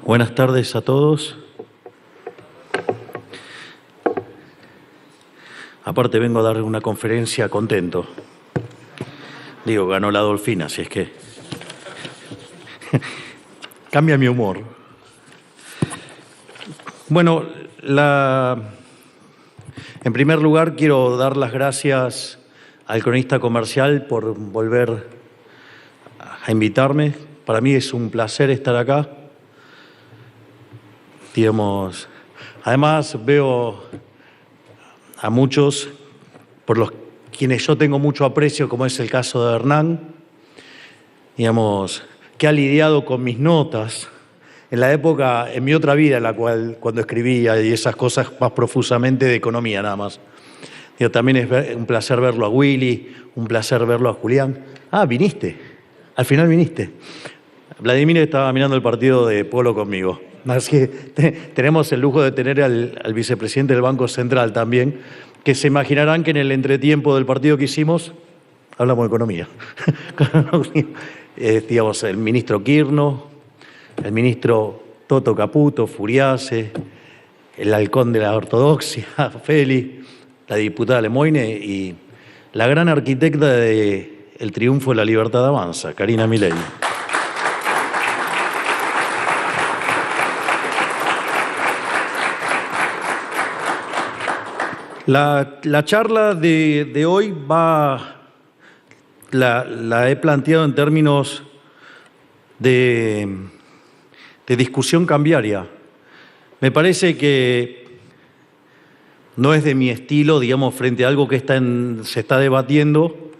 Buenas tardes a todos. Aparte vengo a dar una conferencia contento. Digo, ganó la Dolfina, así es que cambia mi humor. Bueno, en primer lugar quiero dar las gracias al Cronista Comercial por volver a invitarme. Para mí es un placer estar acá. Digamos, además veo a muchos por los quienes yo tengo mucho aprecio, como es el caso de Hernán, digamos, que ha lidiado con mis notas en la época, en mi otra vida, en la cual cuando escribía y esas cosas más profusamente de economía nada más. Digo, también es un placer verlo a Willy, un placer verlo a Julián. Ah, viniste, al final viniste. Vladimir estaba mirando el partido de polo conmigo. Así que tenemos el lujo de tener al vicepresidente del Banco Central también, que se imaginarán que en el entretiempo del partido que hicimos, hablamos de economía. Digamos, el ministro Quirno, el ministro Toto Caputo, Furiase, el halcón de la ortodoxia, Feli, la diputada Lemoine y la gran arquitecta del triunfo de la libertad avanza, Karina Milei. La charla de hoy la he planteado en términos de discusión cambiaria. Me parece que no es de mi estilo, digamos, frente a algo que se está debatiendo,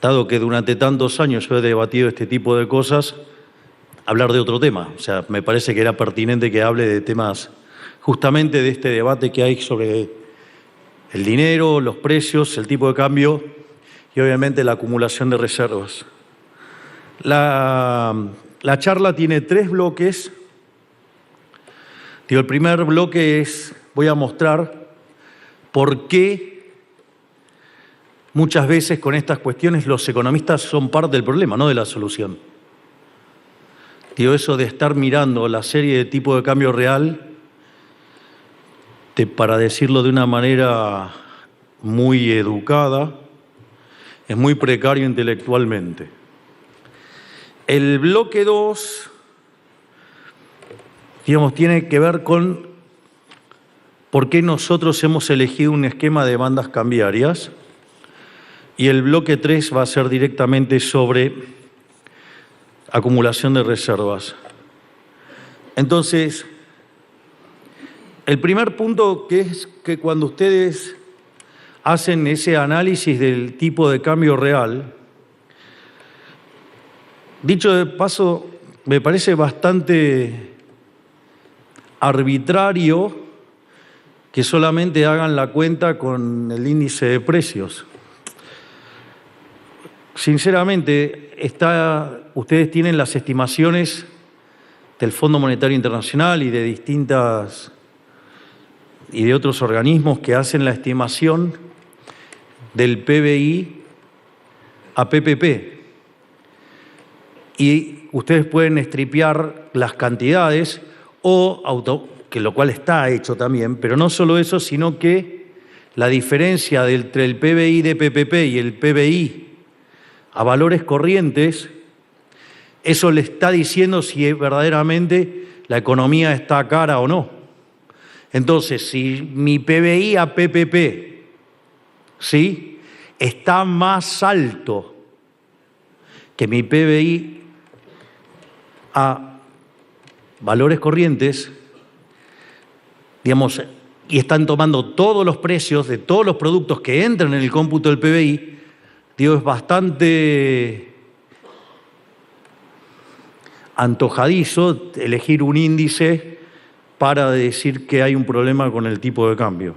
dado que durante tantos años yo he debatido este tipo de cosas, hablar de otro tema. O sea, me parece que era pertinente que hable de temas justamente de este debate que hay sobre el dinero, los precios, el tipo de cambio y obviamente la acumulación de reservas. La charla tiene 3 bloques. El primer bloque voy a mostrar por qué muchas veces con estas cuestiones los economistas son parte del problema, no de la solución. Eso de estar mirando la serie de tipo de cambio real, para decirlo de una manera muy educada, es muy precario intelectualmente. El bloque 2, digamos, tiene que ver con por qué nosotros hemos elegido un esquema de bandas cambiarias. Y el bloque 3 va a ser directamente sobre acumulación de reservas. Entonces, el primer punto que es que cuando ustedes hacen ese análisis del tipo de cambio real, dicho de paso, me parece bastante arbitrario que solamente hagan la cuenta con el índice de precios. Sinceramente, ustedes tienen las estimaciones del Fondo Monetario Internacional y de otros organismos que hacen la estimación del PBI a PPP. Y ustedes pueden estripear las cantidades que lo cual está hecho también, pero no solo eso, sino que la diferencia entre el PBI de PPP y el PBI a valores corrientes, eso le está diciendo si verdaderamente la economía está cara o no. Entonces, si mi PBI a PPP, ¿sí?, está más alto que mi PBI a valores corrientes, digamos, y están tomando todos los precios de todos los productos que entran en el cómputo del PBI, digo, es bastante antojadizo elegir un índice para decir que hay un problema con el tipo de cambio.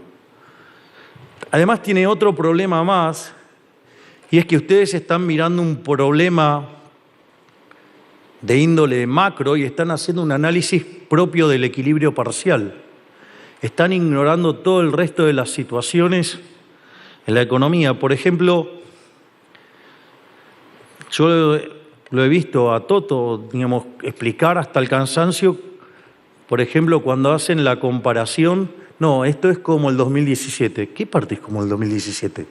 Además tiene otro problema más, y es que ustedes están mirando un problema de índole macro y están haciendo un análisis propio del equilibrio parcial. Están ignorando todo el resto de las situaciones en la economía. Por ejemplo, yo lo he visto a Toto, digamos, explicar hasta el cansancio, por ejemplo, cuando hacen la comparación, no, esto es como el 2017. ¿Qué parte es como el 2017?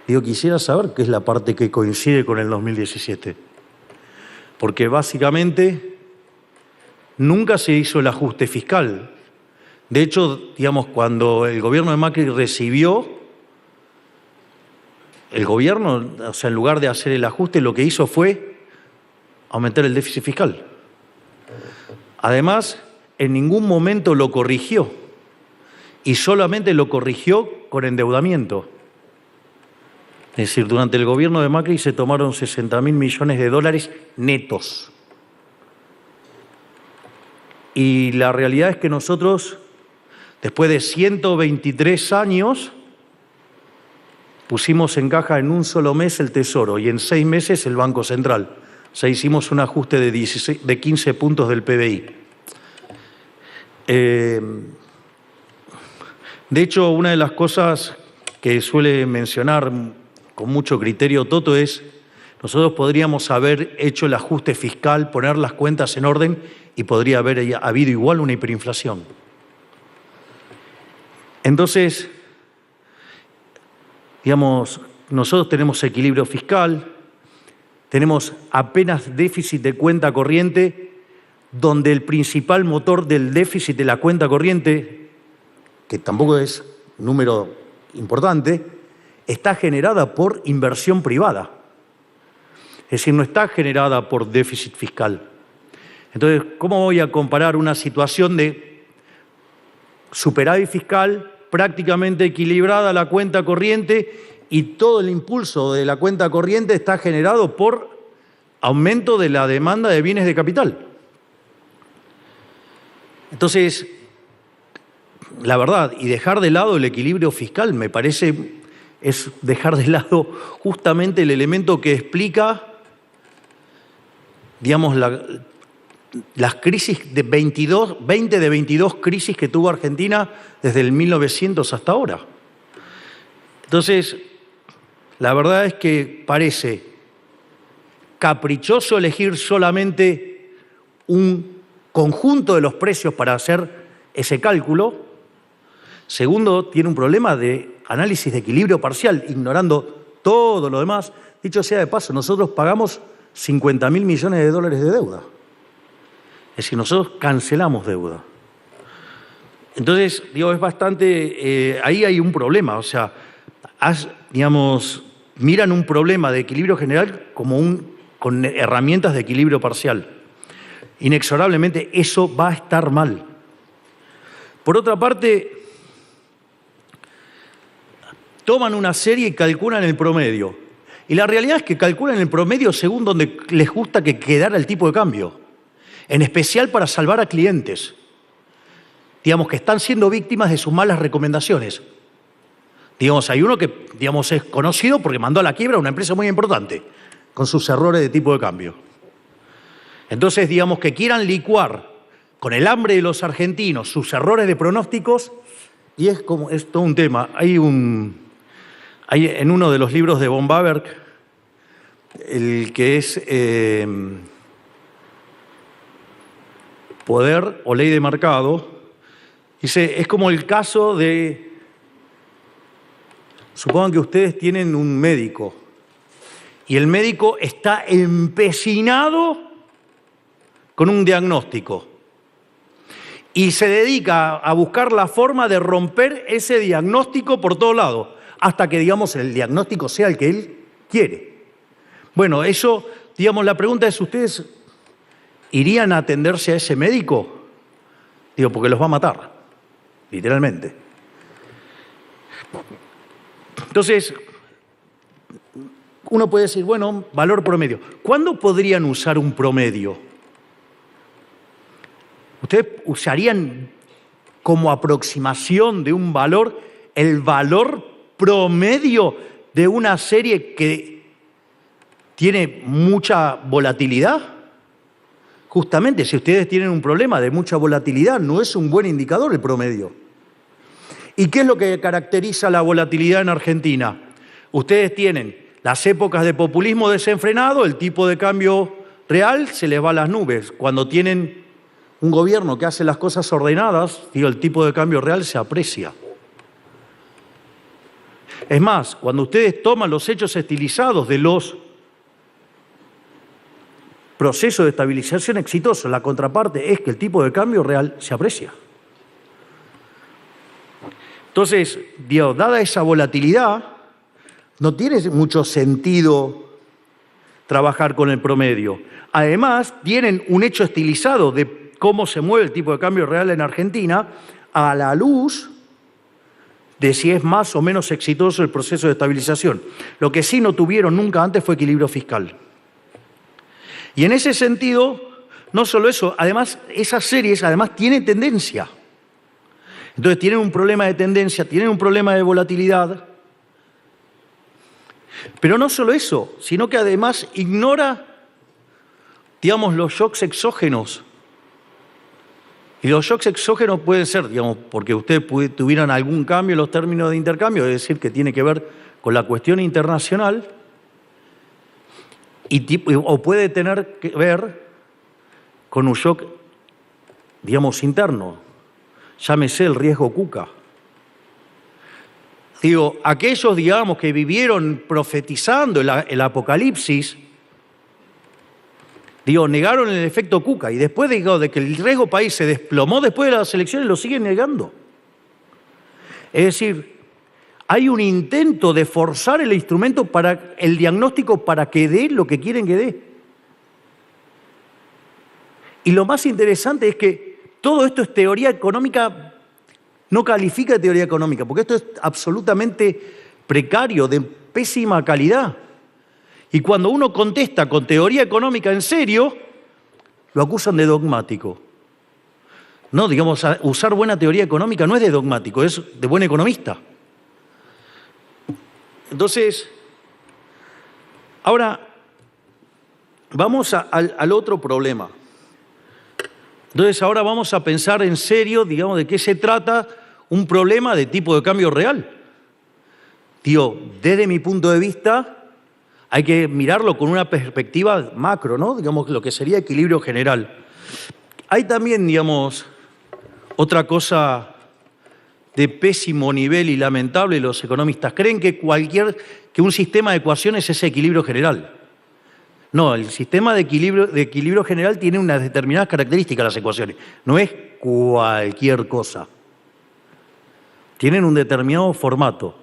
Digo, quisiera saber qué es la parte que coincide con el 2017. Porque básicamente nunca se hizo el ajuste fiscal. De hecho, digamos, cuando el gobierno de Macri recibió, el gobierno, o sea, en lugar de hacer el ajuste, lo que hizo fue aumentar el déficit fiscal. Además, en ningún momento lo corrigió y solamente lo corrigió con endeudamiento. Es decir, durante el gobierno de Macri se tomaron 60.000 millones de dólares netos. Y la realidad es que nosotros, después de 123 años, pusimos en caja en un solo mes el Tesoro y en 6 meses el Banco Central. O sea, hicimos un ajuste de 15 puntos del PBI. De hecho, una de las cosas que suele mencionar con mucho criterio Toto es, nosotros podríamos haber hecho el ajuste fiscal, poner las cuentas en orden y podría haber habido igual una hiperinflación. Entonces, digamos, nosotros tenemos equilibrio fiscal, tenemos apenas déficit de cuenta corriente, donde el principal motor del déficit de la cuenta corriente, que tampoco es un número importante, está generada por inversión privada. Es decir, no está generada por déficit fiscal. Entonces, ¿cómo voy a comparar una situación de superávit fiscal prácticamente equilibrada la cuenta corriente y todo el impulso de la cuenta corriente está generado por aumento de la demanda de bienes de capital? Entonces, la verdad, y dejar de lado el equilibrio fiscal, me parece, es dejar de lado justamente el elemento que explica, digamos, las crisis de 20 de 22 crisis que tuvo Argentina desde el 1900 hasta ahora. Entonces, la verdad es que parece caprichoso elegir solamente un conjunto de los precios para hacer ese cálculo. Segundo, tiene un problema de análisis de equilibrio parcial, ignorando todo lo demás. Dicho sea de paso, nosotros pagamos 50.000 millones de dólares de deuda. Es decir, nosotros cancelamos deuda. Entonces, digo, es bastante... ahí hay un problema, o sea, digamos, miran un problema de equilibrio general como con herramientas de equilibrio parcial. Inexorablemente eso va a estar mal. Por otra parte, toman una serie y calculan el promedio. Y la realidad es que calculan el promedio según donde les gusta que quedara el tipo de cambio. En especial para salvar a clientes, digamos, que están siendo víctimas de sus malas recomendaciones. Digamos, hay uno que, digamos, es conocido porque mandó a la quiebra a una empresa muy importante, con sus errores de tipo de cambio. Entonces, digamos, que quieran licuar con el hambre de los argentinos sus errores de pronósticos, y es todo un tema. Hay en uno de los libros de von Bawerk, el que es Poder o Ley de Mercado, dice, es como el caso de, supongan que ustedes tienen un médico y el médico está empecinado con un diagnóstico y se dedica a buscar la forma de romper ese diagnóstico por todos lados, hasta que, digamos, el diagnóstico sea el que él quiere. Bueno, eso, digamos, la pregunta es, ¿ustedes irían a atenderse a ese médico? Digo, porque los va a matar, literalmente. Entonces, uno puede decir, bueno, valor promedio. ¿Cuándo podrían usar un promedio? ¿Ustedes usarían como aproximación de un valor el valor promedio de una serie que tiene mucha volatilidad? Justamente, si ustedes tienen un problema de mucha volatilidad, no es un buen indicador el promedio. ¿Y qué es lo que caracteriza la volatilidad en Argentina? Ustedes tienen las épocas de populismo desenfrenado, el tipo de cambio real se les va a las nubes. Cuando tienen un gobierno que hace las cosas ordenadas, el tipo de cambio real se aprecia. Es más, cuando ustedes toman los hechos estilizados de los procesos de estabilización exitosos, la contraparte es que el tipo de cambio real se aprecia. Entonces, dada esa volatilidad, no tiene mucho sentido trabajar con el promedio. Además, tienen un hecho estilizado de cómo se mueve el tipo de cambio real en Argentina a la luz de si es más o menos exitoso el proceso de estabilización. Lo que sí no tuvieron nunca antes fue equilibrio fiscal. Y en ese sentido, no solo eso, además, esas series además tienen tendencia. Entonces tienen un problema de tendencia, tienen un problema de volatilidad. Pero no solo eso, sino que además ignora, digamos, los shocks exógenos. Y los shocks exógenos pueden ser, digamos, porque ustedes tuvieran algún cambio en los términos de intercambio, es decir, que tiene que ver con la cuestión internacional, o puede tener que ver con un shock, digamos, interno. Llámese el riesgo Cuca. Digo, aquellos, digamos, que vivieron profetizando el apocalipsis, digo, negaron el efecto Cuca y después, digo, de que el riesgo país se desplomó después de las elecciones, lo siguen negando. Es decir, hay un intento de forzar el instrumento para el diagnóstico para que dé lo que quieren que dé. Y lo más interesante es que todo esto es teoría económica, no califica de teoría económica, porque esto es absolutamente precario, de pésima calidad. Y cuando uno contesta con teoría económica en serio, lo acusan de dogmático. No, digamos, usar buena teoría económica no es de dogmático, es de buen economista. Entonces, ahora vamos al otro problema. Entonces, ahora vamos a pensar en serio, digamos, de qué se trata un problema de tipo de cambio real. Digo, desde mi punto de vista, hay que mirarlo con una perspectiva macro, ¿no? Digamos, lo que sería equilibrio general. Hay también, digamos, otra cosa de pésimo nivel y lamentable, los economistas creen que un sistema de ecuaciones es equilibrio general. No, el sistema de equilibrio general tiene unas determinadas características, las ecuaciones. No es cualquier cosa. Tienen un determinado formato.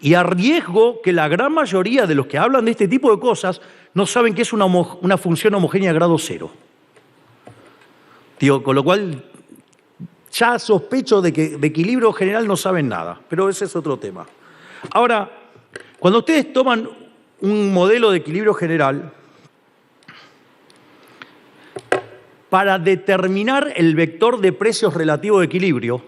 Y a riesgo que la gran mayoría de los que hablan de este tipo de cosas no saben que es una función homogénea a grado cero. Digo, con lo cual ya sospecho de que de equilibrio general no saben nada, pero ese es otro tema. Ahora, cuando ustedes toman un modelo de equilibrio general, para determinar el vector de precios relativo de equilibrio,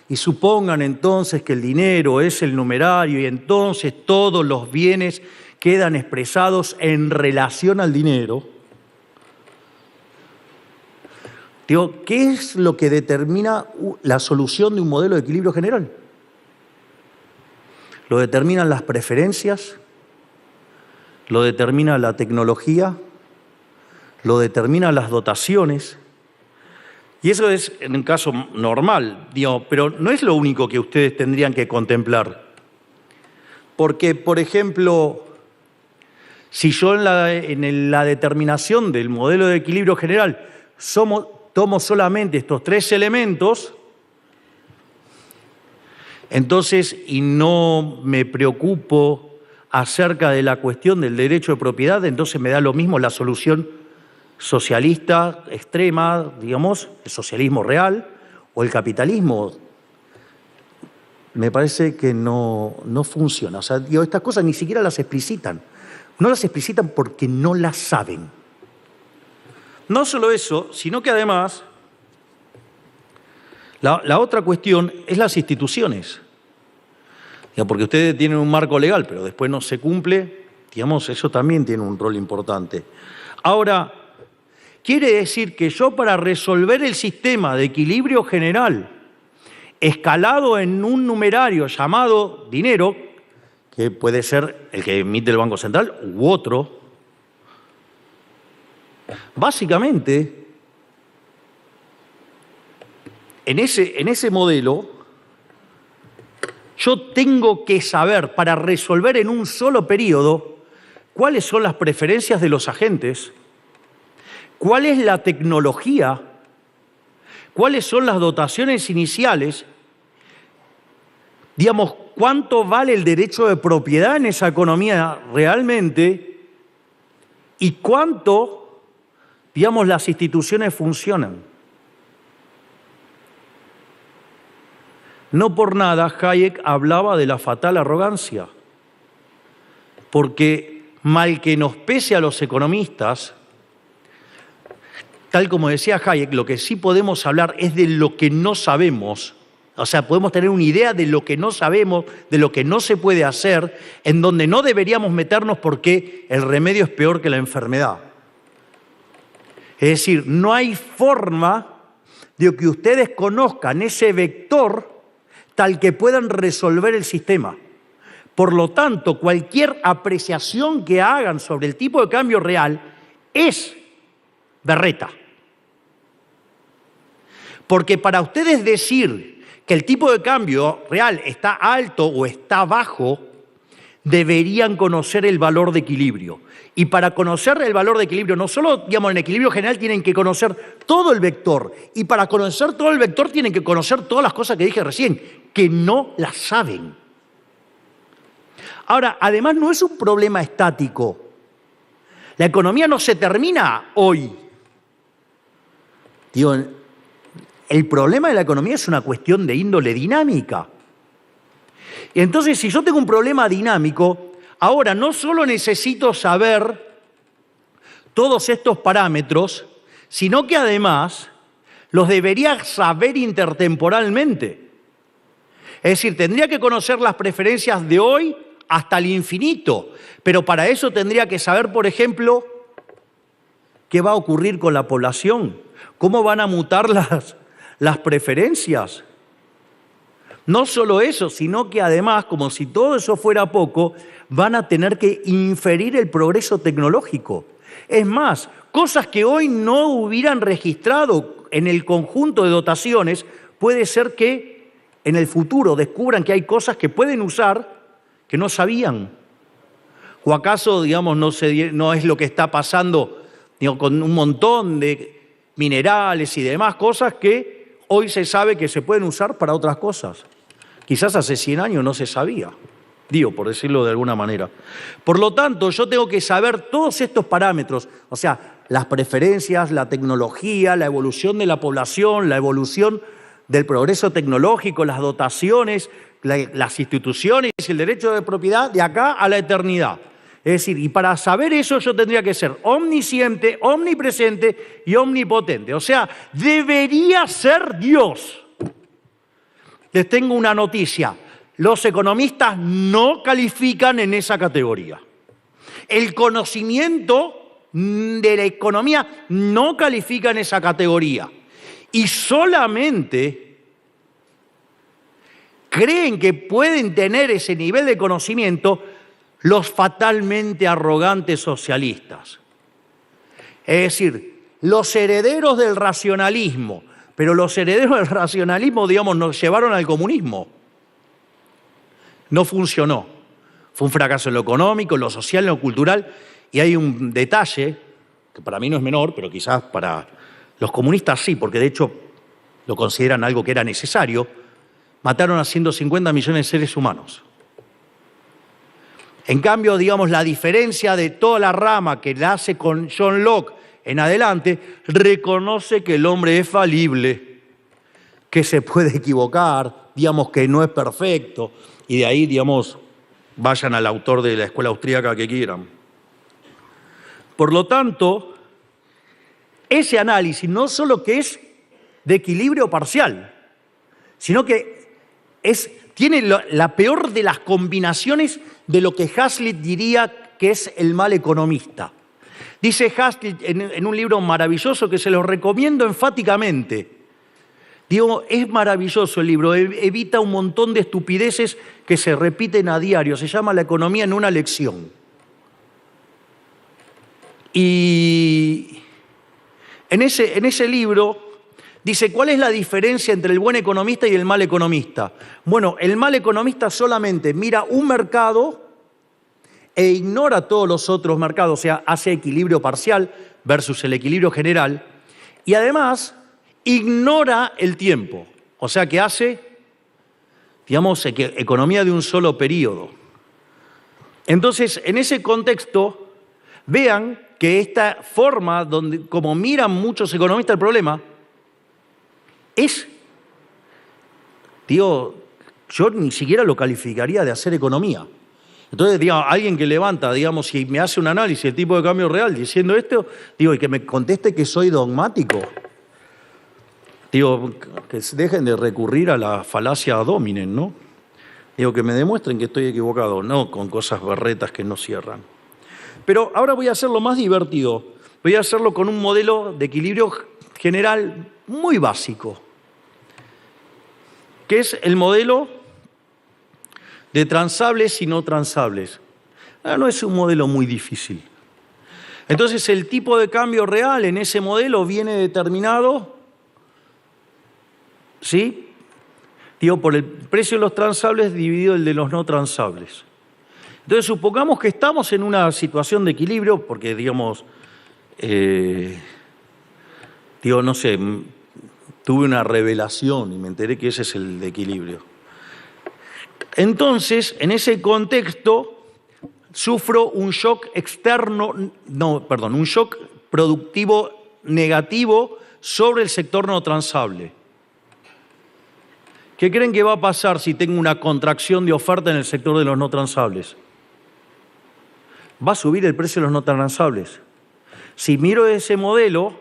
y supongan entonces que el dinero es el numerario y entonces todos los bienes quedan expresados en relación al dinero, digo, ¿qué es lo que determina la solución de un modelo de equilibrio general? Lo determinan las preferencias, lo determina la tecnología, lo determinan las dotaciones. Y eso es en un caso normal, digo, pero no es lo único que ustedes tendrían que contemplar. Porque, por ejemplo, si yo en la determinación del modelo de equilibrio general tomo solamente estos tres elementos, entonces, y no me preocupo acerca de la cuestión del derecho de propiedad, entonces me da lo mismo la solución socialista extrema, digamos, el socialismo real o el capitalismo. Me parece que no funciona. O sea, digo, estas cosas ni siquiera las explicitan. No las explicitan porque no las saben. No solo eso, sino que además la otra cuestión es las instituciones. Digamos, porque ustedes tienen un marco legal, pero después no se cumple, digamos, eso también tiene un rol importante. Ahora, quiere decir que yo para resolver el sistema de equilibrio general escalado en un numerario llamado dinero, que puede ser el que emite el Banco Central u otro. Básicamente, en ese modelo, yo tengo que saber, para resolver en un solo periodo, cuáles son las preferencias de los agentes, cuál es la tecnología, cuáles son las dotaciones iniciales, digamos, cuánto vale el derecho de propiedad en esa economía realmente y cuánto, digamos, las instituciones funcionan. No por nada Hayek hablaba de la fatal arrogancia, porque mal que nos pese a los economistas, tal como decía Hayek, lo que sí podemos hablar es de lo que no sabemos. O sea, podemos tener una idea de lo que no sabemos, de lo que no se puede hacer, en donde no deberíamos meternos porque el remedio es peor que la enfermedad. Es decir, no hay forma de que ustedes conozcan ese vector tal que puedan resolver el sistema. Por lo tanto, cualquier apreciación que hagan sobre el tipo de cambio real es berreta. Porque para ustedes decir que el tipo de cambio real está alto o está bajo, deberían conocer el valor de equilibrio. Y para conocer el valor de equilibrio, no solo, digamos, en equilibrio general tienen que conocer todo el vector. Y para conocer todo el vector tienen que conocer todas las cosas que dije recién, que no las saben. Ahora, además no es un problema estático. La economía no se termina hoy. Digo, el problema de la economía es una cuestión de índole dinámica. Y entonces, si yo tengo un problema dinámico, ahora no solo necesito saber todos estos parámetros, sino que además los debería saber intertemporalmente. Es decir, tendría que conocer las preferencias de hoy hasta el infinito, pero para eso tendría que saber, por ejemplo, qué va a ocurrir con la población, cómo van a mutar las preferencias. No solo eso, sino que además, como si todo eso fuera poco, van a tener que inferir el progreso tecnológico. Es más, cosas que hoy no hubieran registrado en el conjunto de dotaciones, puede ser que en el futuro descubran que hay cosas que pueden usar que no sabían. ¿O acaso, digamos, no es lo que está pasando, digo, con un montón de minerales y demás cosas que hoy se sabe que se pueden usar para otras cosas? Quizás hace 100 años no se sabía, digo, por decirlo de alguna manera. Por lo tanto, yo tengo que saber todos estos parámetros, o sea, las preferencias, la tecnología, la evolución de la población, la evolución del progreso tecnológico, las dotaciones, las instituciones y el derecho de propiedad de acá a la eternidad. Es decir, y para saber eso yo tendría que ser omnisciente, omnipresente y omnipotente. O sea, debería ser Dios. Les tengo una noticia. Los economistas no califican en esa categoría. El conocimiento de la economía no califica en esa categoría. Y solamente creen que pueden tener ese nivel de conocimiento los fatalmente arrogantes socialistas. Es decir, los herederos del racionalismo, pero los herederos del racionalismo, digamos, nos llevaron al comunismo. No funcionó. Fue un fracaso en lo económico, en lo social, en lo cultural. Y hay un detalle, que para mí no es menor, pero quizás para los comunistas sí, porque de hecho lo consideran algo que era necesario. Mataron a 150 millones de seres humanos. En cambio, digamos, la diferencia de toda la rama que la hace con John Locke en adelante, reconoce que el hombre es falible, que se puede equivocar, digamos que no es perfecto, y de ahí, digamos, vayan al autor de la escuela austríaca que quieran. Por lo tanto, ese análisis no solo que es de equilibrio parcial, sino que tiene la peor de las combinaciones de lo que Hazlitt diría que es el mal economista. Dice Hazlitt en un libro maravilloso que se lo recomiendo enfáticamente. Digo, es maravilloso el libro, evita un montón de estupideces que se repiten a diario. Se llama La economía en una lección. Y en ese libro dice, ¿cuál es la diferencia entre el buen economista y el mal economista? Bueno, el mal economista solamente mira un mercado e ignora todos los otros mercados, o sea, hace equilibrio parcial versus el equilibrio general, y además ignora el tiempo, o sea que hace, digamos, economía de un solo periodo. Entonces, en ese contexto, vean que esta forma, donde, como miran muchos economistas el problema, es, digo, yo ni siquiera lo calificaría de hacer economía. Entonces, digamos, alguien que levanta, digamos, si me hace un análisis del tipo de cambio real diciendo esto, digo, y que me conteste que soy dogmático. Digo, que dejen de recurrir a la falacia ad hominem, ¿no? Digo, que me demuestren que estoy equivocado, no con cosas berretas que no cierran. Pero ahora voy a hacerlo más divertido. Voy a hacerlo con un modelo de equilibrio general muy básico, que es el modelo de transables y no transables. No es un modelo muy difícil. Entonces, el tipo de cambio real en ese modelo viene determinado, ¿sí? Digo, por el precio de los transables dividido el de los no transables. Entonces, supongamos que estamos en una situación de equilibrio, porque, digamos, no sé, tuve una revelación y me enteré que ese es el de equilibrio. Entonces, en ese contexto, sufro un shock un shock productivo negativo sobre el sector no transable. ¿Qué creen que va a pasar si tengo una contracción de oferta en el sector de los no transables? Va a subir el precio de los no transables. Si miro ese modelo,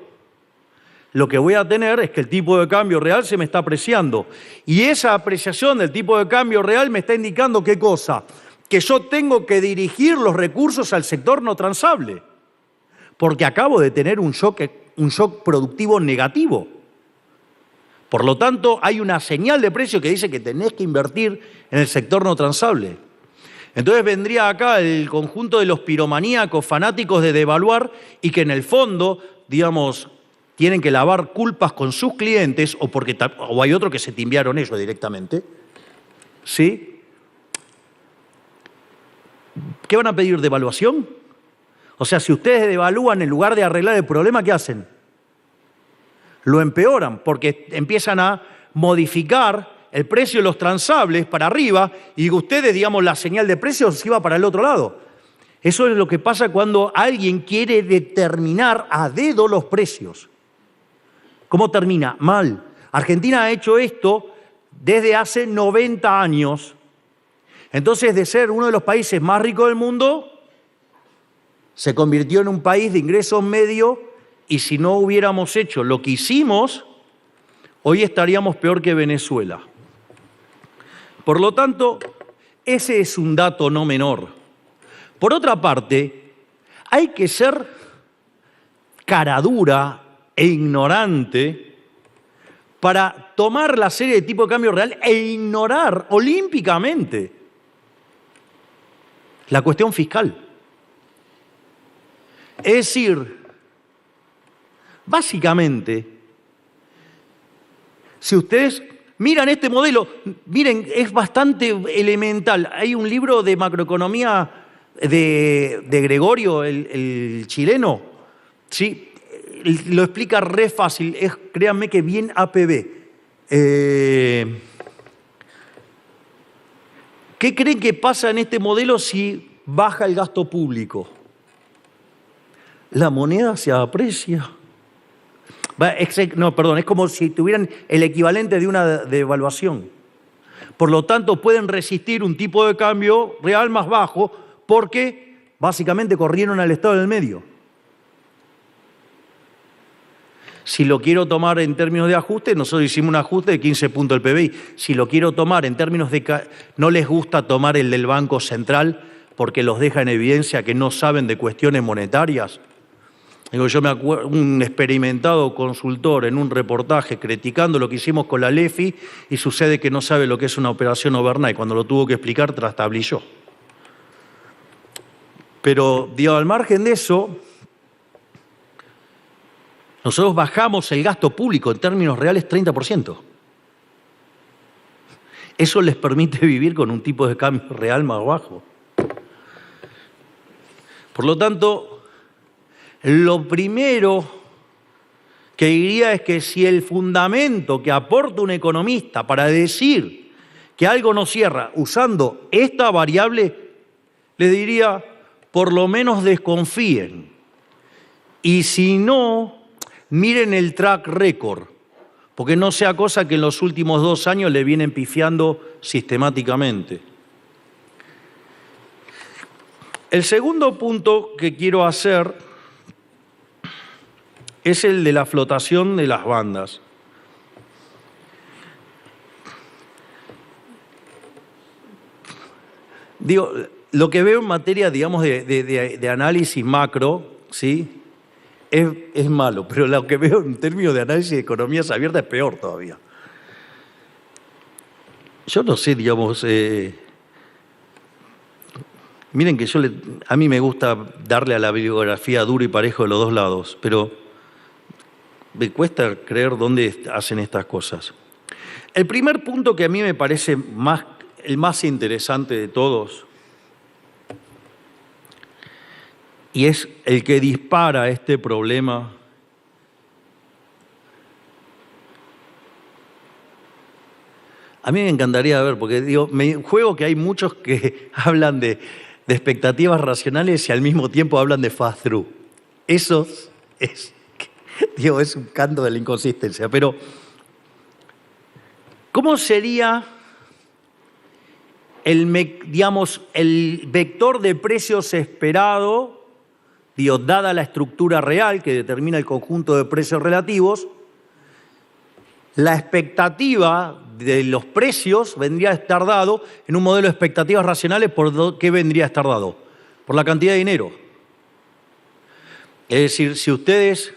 lo que voy a tener es que el tipo de cambio real se me está apreciando. Y esa apreciación del tipo de cambio real me está indicando ¿qué cosa? Que yo tengo que dirigir los recursos al sector no transable. Porque acabo de tener un shock productivo negativo. Por lo tanto, hay una señal de precio que dice que tenés que invertir en el sector no transable. Entonces vendría acá el conjunto de los piromaníacos fanáticos de devaluar y que en el fondo, digamos, tienen que lavar culpas con sus clientes o hay otro que se timbiaron ellos directamente. ¿Sí? ¿Qué van a pedir? ¿Devaluación? O sea, si ustedes devalúan en lugar de arreglar el problema, ¿qué hacen? Lo empeoran porque empiezan a modificar el precio de los transables para arriba y ustedes, digamos, la señal de precios se iba para el otro lado. Eso es lo que pasa cuando alguien quiere determinar a dedo los precios. ¿Cómo termina? Mal. Argentina ha hecho esto desde hace 90 años. Entonces, de ser uno de los países más ricos del mundo, se convirtió en un país de ingresos medios y si no hubiéramos hecho lo que hicimos, hoy estaríamos peor que Venezuela. Por lo tanto, ese es un dato no menor. Por otra parte, hay que ser caradura e ignorante para tomar la serie de tipo de cambio real e ignorar olímpicamente la cuestión fiscal. Es decir, básicamente, si ustedes miran este modelo, miren, es bastante elemental. Hay un libro de macroeconomía de Gregorio, el chileno, ¿sí? Lo explica re fácil, créanme que bien APB. ¿Qué creen que pasa en este modelo si baja el gasto público? La moneda se aprecia. Es como si tuvieran el equivalente de una devaluación. Por lo tanto, pueden resistir un tipo de cambio real más bajo porque básicamente corrieron al estado del medio. Si lo quiero tomar en términos de ajuste, nosotros hicimos un ajuste de 15 puntos del PBI. Si lo quiero tomar en términos de... No les gusta tomar el del Banco Central porque los deja en evidencia que no saben de cuestiones monetarias. Digo, yo me acuerdo, un experimentado consultor en un reportaje criticando lo que hicimos con la LEFI y sucede que no sabe lo que es una operación overnight. Cuando lo tuvo que explicar, trastablilló. Pero, digo, al margen de eso, nosotros bajamos el gasto público en términos reales 30%. Eso les permite vivir con un tipo de cambio real más bajo. Por lo tanto, lo primero que diría es que si el fundamento que aporta un economista para decir que algo no cierra usando esta variable, le diría, por lo menos desconfíen. Y si no, miren el track record, porque no sea cosa que en los últimos 2 años le vienen pifiando sistemáticamente. El segundo punto que quiero hacer es el de la flotación de las bandas. Digo, lo que veo en materia, digamos, de análisis macro, ¿sí?, es malo, pero lo que veo en términos de análisis de economías abiertas es peor todavía. Yo no sé, digamos, miren que a mí me gusta darle a la bibliografía duro y parejo de los dos lados, pero me cuesta creer dónde hacen estas cosas. El primer punto que a mí me parece el más interesante de todos, y es el que dispara este problema, a mí me encantaría ver, porque digo, me juego que hay muchos que hablan de expectativas racionales y al mismo tiempo hablan de fast-through. Eso es un canto de la inconsistencia. Pero, ¿cómo sería el vector de precios esperado, dada la estructura real que determina el conjunto de precios relativos? La expectativa de los precios vendría a estar dado en un modelo de expectativas racionales. ¿Por qué vendría a estar dado? Por la cantidad de dinero. Es decir, si ustedes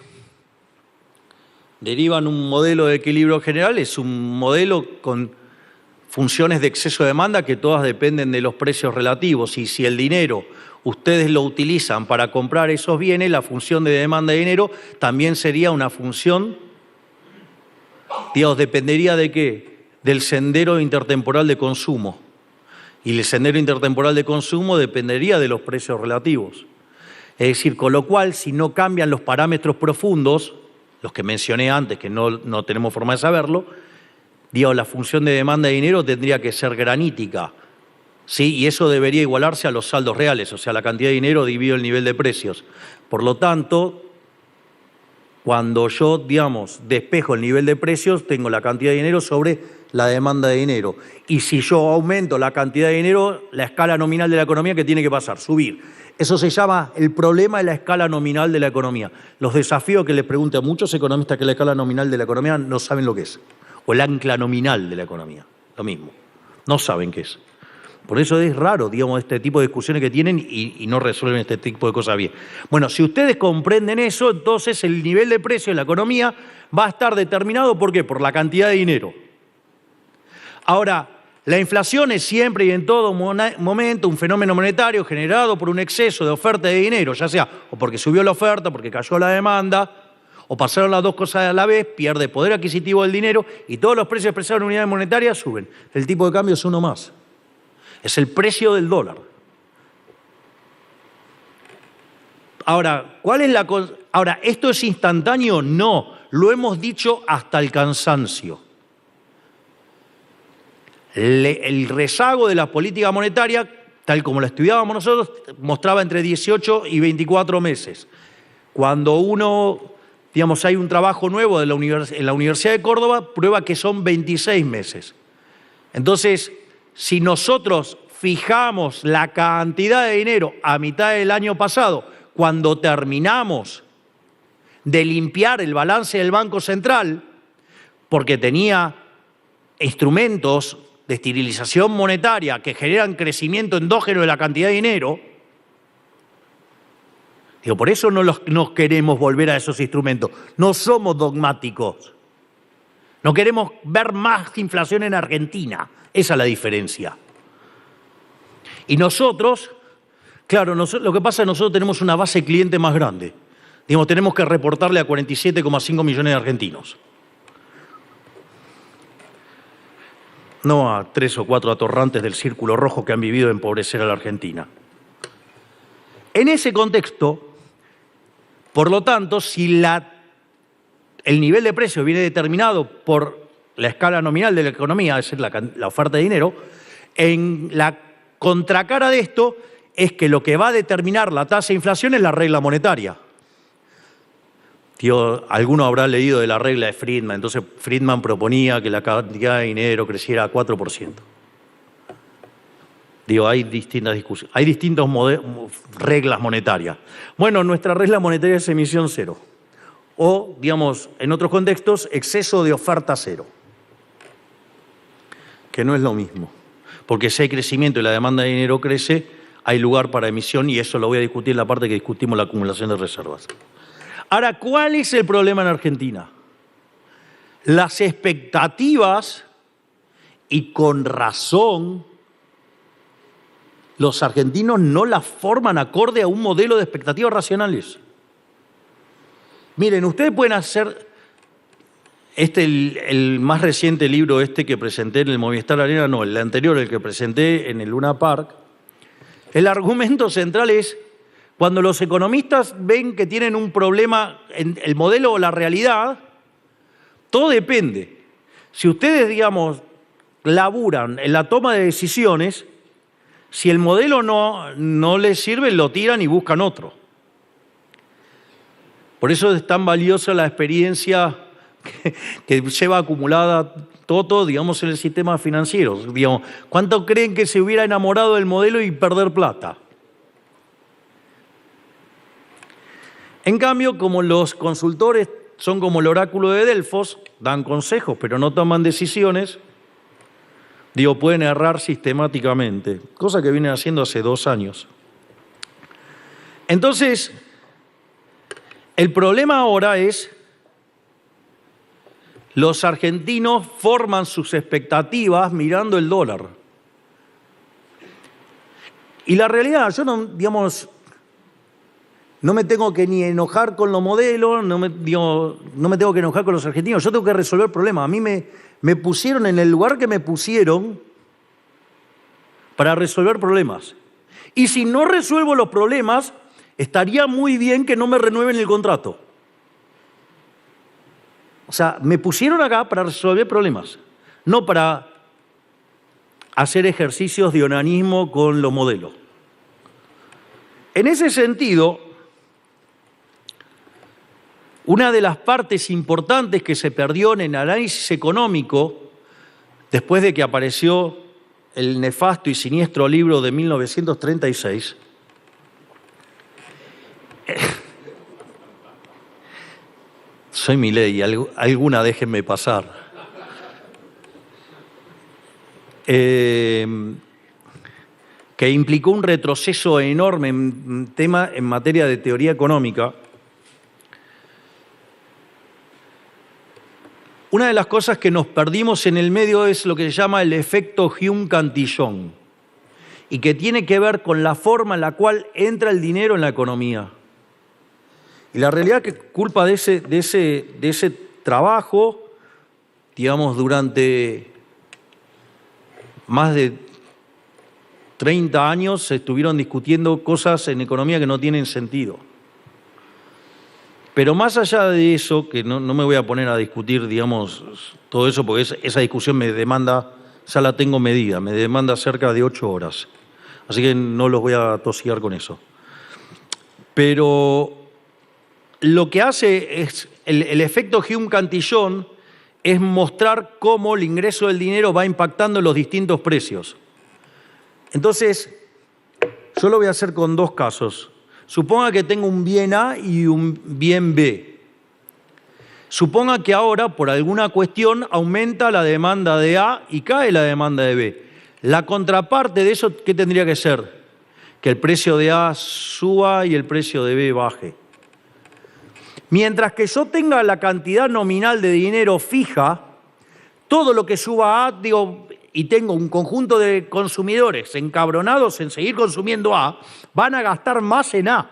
derivan un modelo de equilibrio general, es un modelo con funciones de exceso de demanda que todas dependen de los precios relativos. Y si el dinero ustedes lo utilizan para comprar esos bienes, la función de demanda de dinero también sería una función, digamos, dependería ¿de qué? Del sendero intertemporal de consumo. Y el sendero intertemporal de consumo dependería de los precios relativos. Es decir, con lo cual, si no cambian los parámetros profundos, los que mencioné antes, que no tenemos forma de saberlo, la función de demanda de dinero tendría que ser granítica, ¿sí? Y eso debería igualarse a los saldos reales, o sea, la cantidad de dinero dividido el nivel de precios. Por lo tanto, cuando yo, despejo el nivel de precios, tengo la cantidad de dinero sobre la demanda de dinero. Y si yo aumento la cantidad de dinero, la escala nominal de la economía, ¿qué tiene que pasar? Subir. Eso se llama el problema de la escala nominal de la economía. Los desafíos que les pregunto a muchos economistas que la escala nominal de la economía no saben lo que es. O el ancla nominal de la economía, lo mismo. No saben qué es. Por eso es raro, este tipo de discusiones que tienen y no resuelven este tipo de cosas bien. Bueno, si ustedes comprenden eso, entonces el nivel de precio de la economía va a estar determinado, ¿por qué? Por la cantidad de dinero. Ahora, la inflación es siempre y en todo momento un fenómeno monetario generado por un exceso de oferta de dinero, ya sea o porque subió la oferta, porque cayó la demanda, o pasaron las dos cosas a la vez, pierde poder adquisitivo del dinero y todos los precios expresados en unidades monetarias suben. El tipo de cambio es uno más. Es el precio del dólar. Ahora, Ahora, ¿esto es instantáneo? No, lo hemos dicho hasta el cansancio. El rezago de la política monetaria, tal como la estudiábamos nosotros, mostraba entre 18 y 24 meses. Cuando hay un trabajo nuevo en la Universidad de Córdoba, prueba que son 26 meses. Entonces, si nosotros fijamos la cantidad de dinero a mitad del año pasado, cuando terminamos de limpiar el balance del Banco Central, porque tenía instrumentos de esterilización monetaria que generan crecimiento endógeno de la cantidad de dinero, Digo, por eso no queremos volver a esos instrumentos. No somos dogmáticos. No queremos ver más inflación en Argentina. Esa es la diferencia. Y nosotros, claro, lo que pasa es que nosotros tenemos una base de cliente más grande. Digamos, tenemos que reportarle a 47,5 millones de argentinos. No a 3 o 4 atorrantes del círculo rojo que han vivido empobrecer a la Argentina. En ese contexto, por lo tanto, si el nivel de precio viene determinado por la escala nominal de la economía, es decir, la oferta de dinero, en la contracara de esto es que lo que va a determinar la tasa de inflación es la regla monetaria. Alguno habrá leído de la regla de Friedman. Entonces Friedman proponía que la cantidad de dinero creciera a 4%. Hay distintas discusiones, hay distintas reglas monetarias. Bueno, nuestra regla monetaria es emisión cero. O, digamos, en otros contextos, exceso de oferta cero. Que no es lo mismo. Porque si hay crecimiento y la demanda de dinero crece, hay lugar para emisión, y eso lo voy a discutir en la parte que discutimos la acumulación de reservas. Ahora, ¿cuál es el problema en Argentina? Las expectativas, y con razón, los argentinos no las forman acorde a un modelo de expectativas racionales. Miren, ustedes pueden hacer el más reciente libro que presenté en el Movistar Arena, no, el anterior, el que presenté en el Luna Park. El argumento central es, cuando los economistas ven que tienen un problema en el modelo o la realidad, todo depende. Si ustedes, digamos, laburan en la toma de decisiones, si el modelo no les sirve, lo tiran y buscan otro. Por eso es tan valiosa la experiencia que lleva acumulada Toto, digamos, en el sistema financiero. Digamos, ¿cuánto creen que se hubiera enamorado del modelo y perder plata? En cambio, como los consultores son como el oráculo de Delfos, dan consejos pero no toman decisiones, pueden errar sistemáticamente, cosa que vienen haciendo hace 2 años. Entonces, el problema ahora es, los argentinos forman sus expectativas mirando el dólar. Y la realidad, yo no me tengo que ni enojar con los modelos, no me tengo que enojar con los argentinos, yo tengo que resolver problemas. A mí me pusieron en el lugar que me pusieron para resolver problemas. Y si no resuelvo los problemas, estaría muy bien que no me renueven el contrato. O sea, me pusieron acá para resolver problemas, no para hacer ejercicios de onanismo con los modelos. En ese sentido, una de las partes importantes que se perdió en el análisis económico, después de que apareció el nefasto y siniestro libro de 1936, soy Milei, alguna déjenme pasar. Que implicó un retroceso enorme en materia de teoría económica. Una de las cosas que nos perdimos en el medio es lo que se llama el efecto Hume-Cantillon, y que tiene que ver con la forma en la cual entra el dinero en la economía. Y la realidad es que culpa de ese trabajo, digamos, durante más de 30 años se estuvieron discutiendo cosas en economía que no tienen sentido. Pero más allá de eso, que no me voy a poner a discutir, digamos, todo eso, porque esa discusión me demanda, ya la tengo medida, me demanda cerca de 8 horas. Así que no los voy a tosigar con eso. Pero lo que hace es, el efecto Hume-Cantillon es mostrar cómo el ingreso del dinero va impactando los distintos precios. Entonces, yo lo voy a hacer con 2 casos. Suponga que tengo un bien A y un bien B. Suponga que ahora, por alguna cuestión, aumenta la demanda de A y cae la demanda de B. La contraparte de eso, ¿qué tendría que ser? que el precio de A suba y el precio de B baje. Mientras que yo tenga la cantidad nominal de dinero fija, todo lo que suba A, y tengo un conjunto de consumidores encabronados en seguir consumiendo A, van a gastar más en A.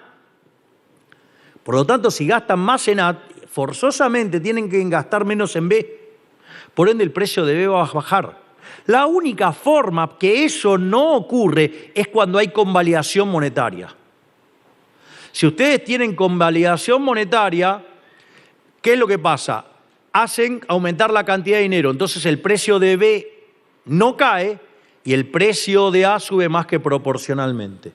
Por lo tanto, si gastan más en A, forzosamente tienen que gastar menos en B. Por ende, el precio de B va a bajar. La única forma que eso no ocurre es cuando hay convalidación monetaria. Si ustedes tienen convalidación monetaria, ¿qué es lo que pasa? Hacen aumentar la cantidad de dinero, entonces el precio de B no cae y el precio de A sube más que proporcionalmente.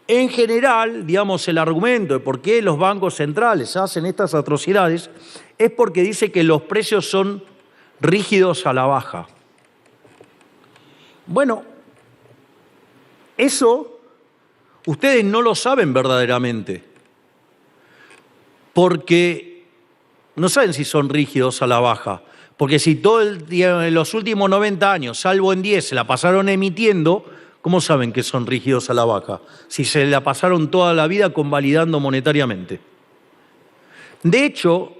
En general, digamos, el argumento de por qué los bancos centrales hacen estas atrocidades es porque dice que los precios son rígidos a la baja. Bueno, eso ustedes no lo saben verdaderamente, porque no saben si son rígidos a la baja, porque si todo el día, en los últimos 90 años, salvo en 10, se la pasaron emitiendo, ¿cómo saben que son rígidos a la baja? Si se la pasaron toda la vida convalidando monetariamente. De hecho,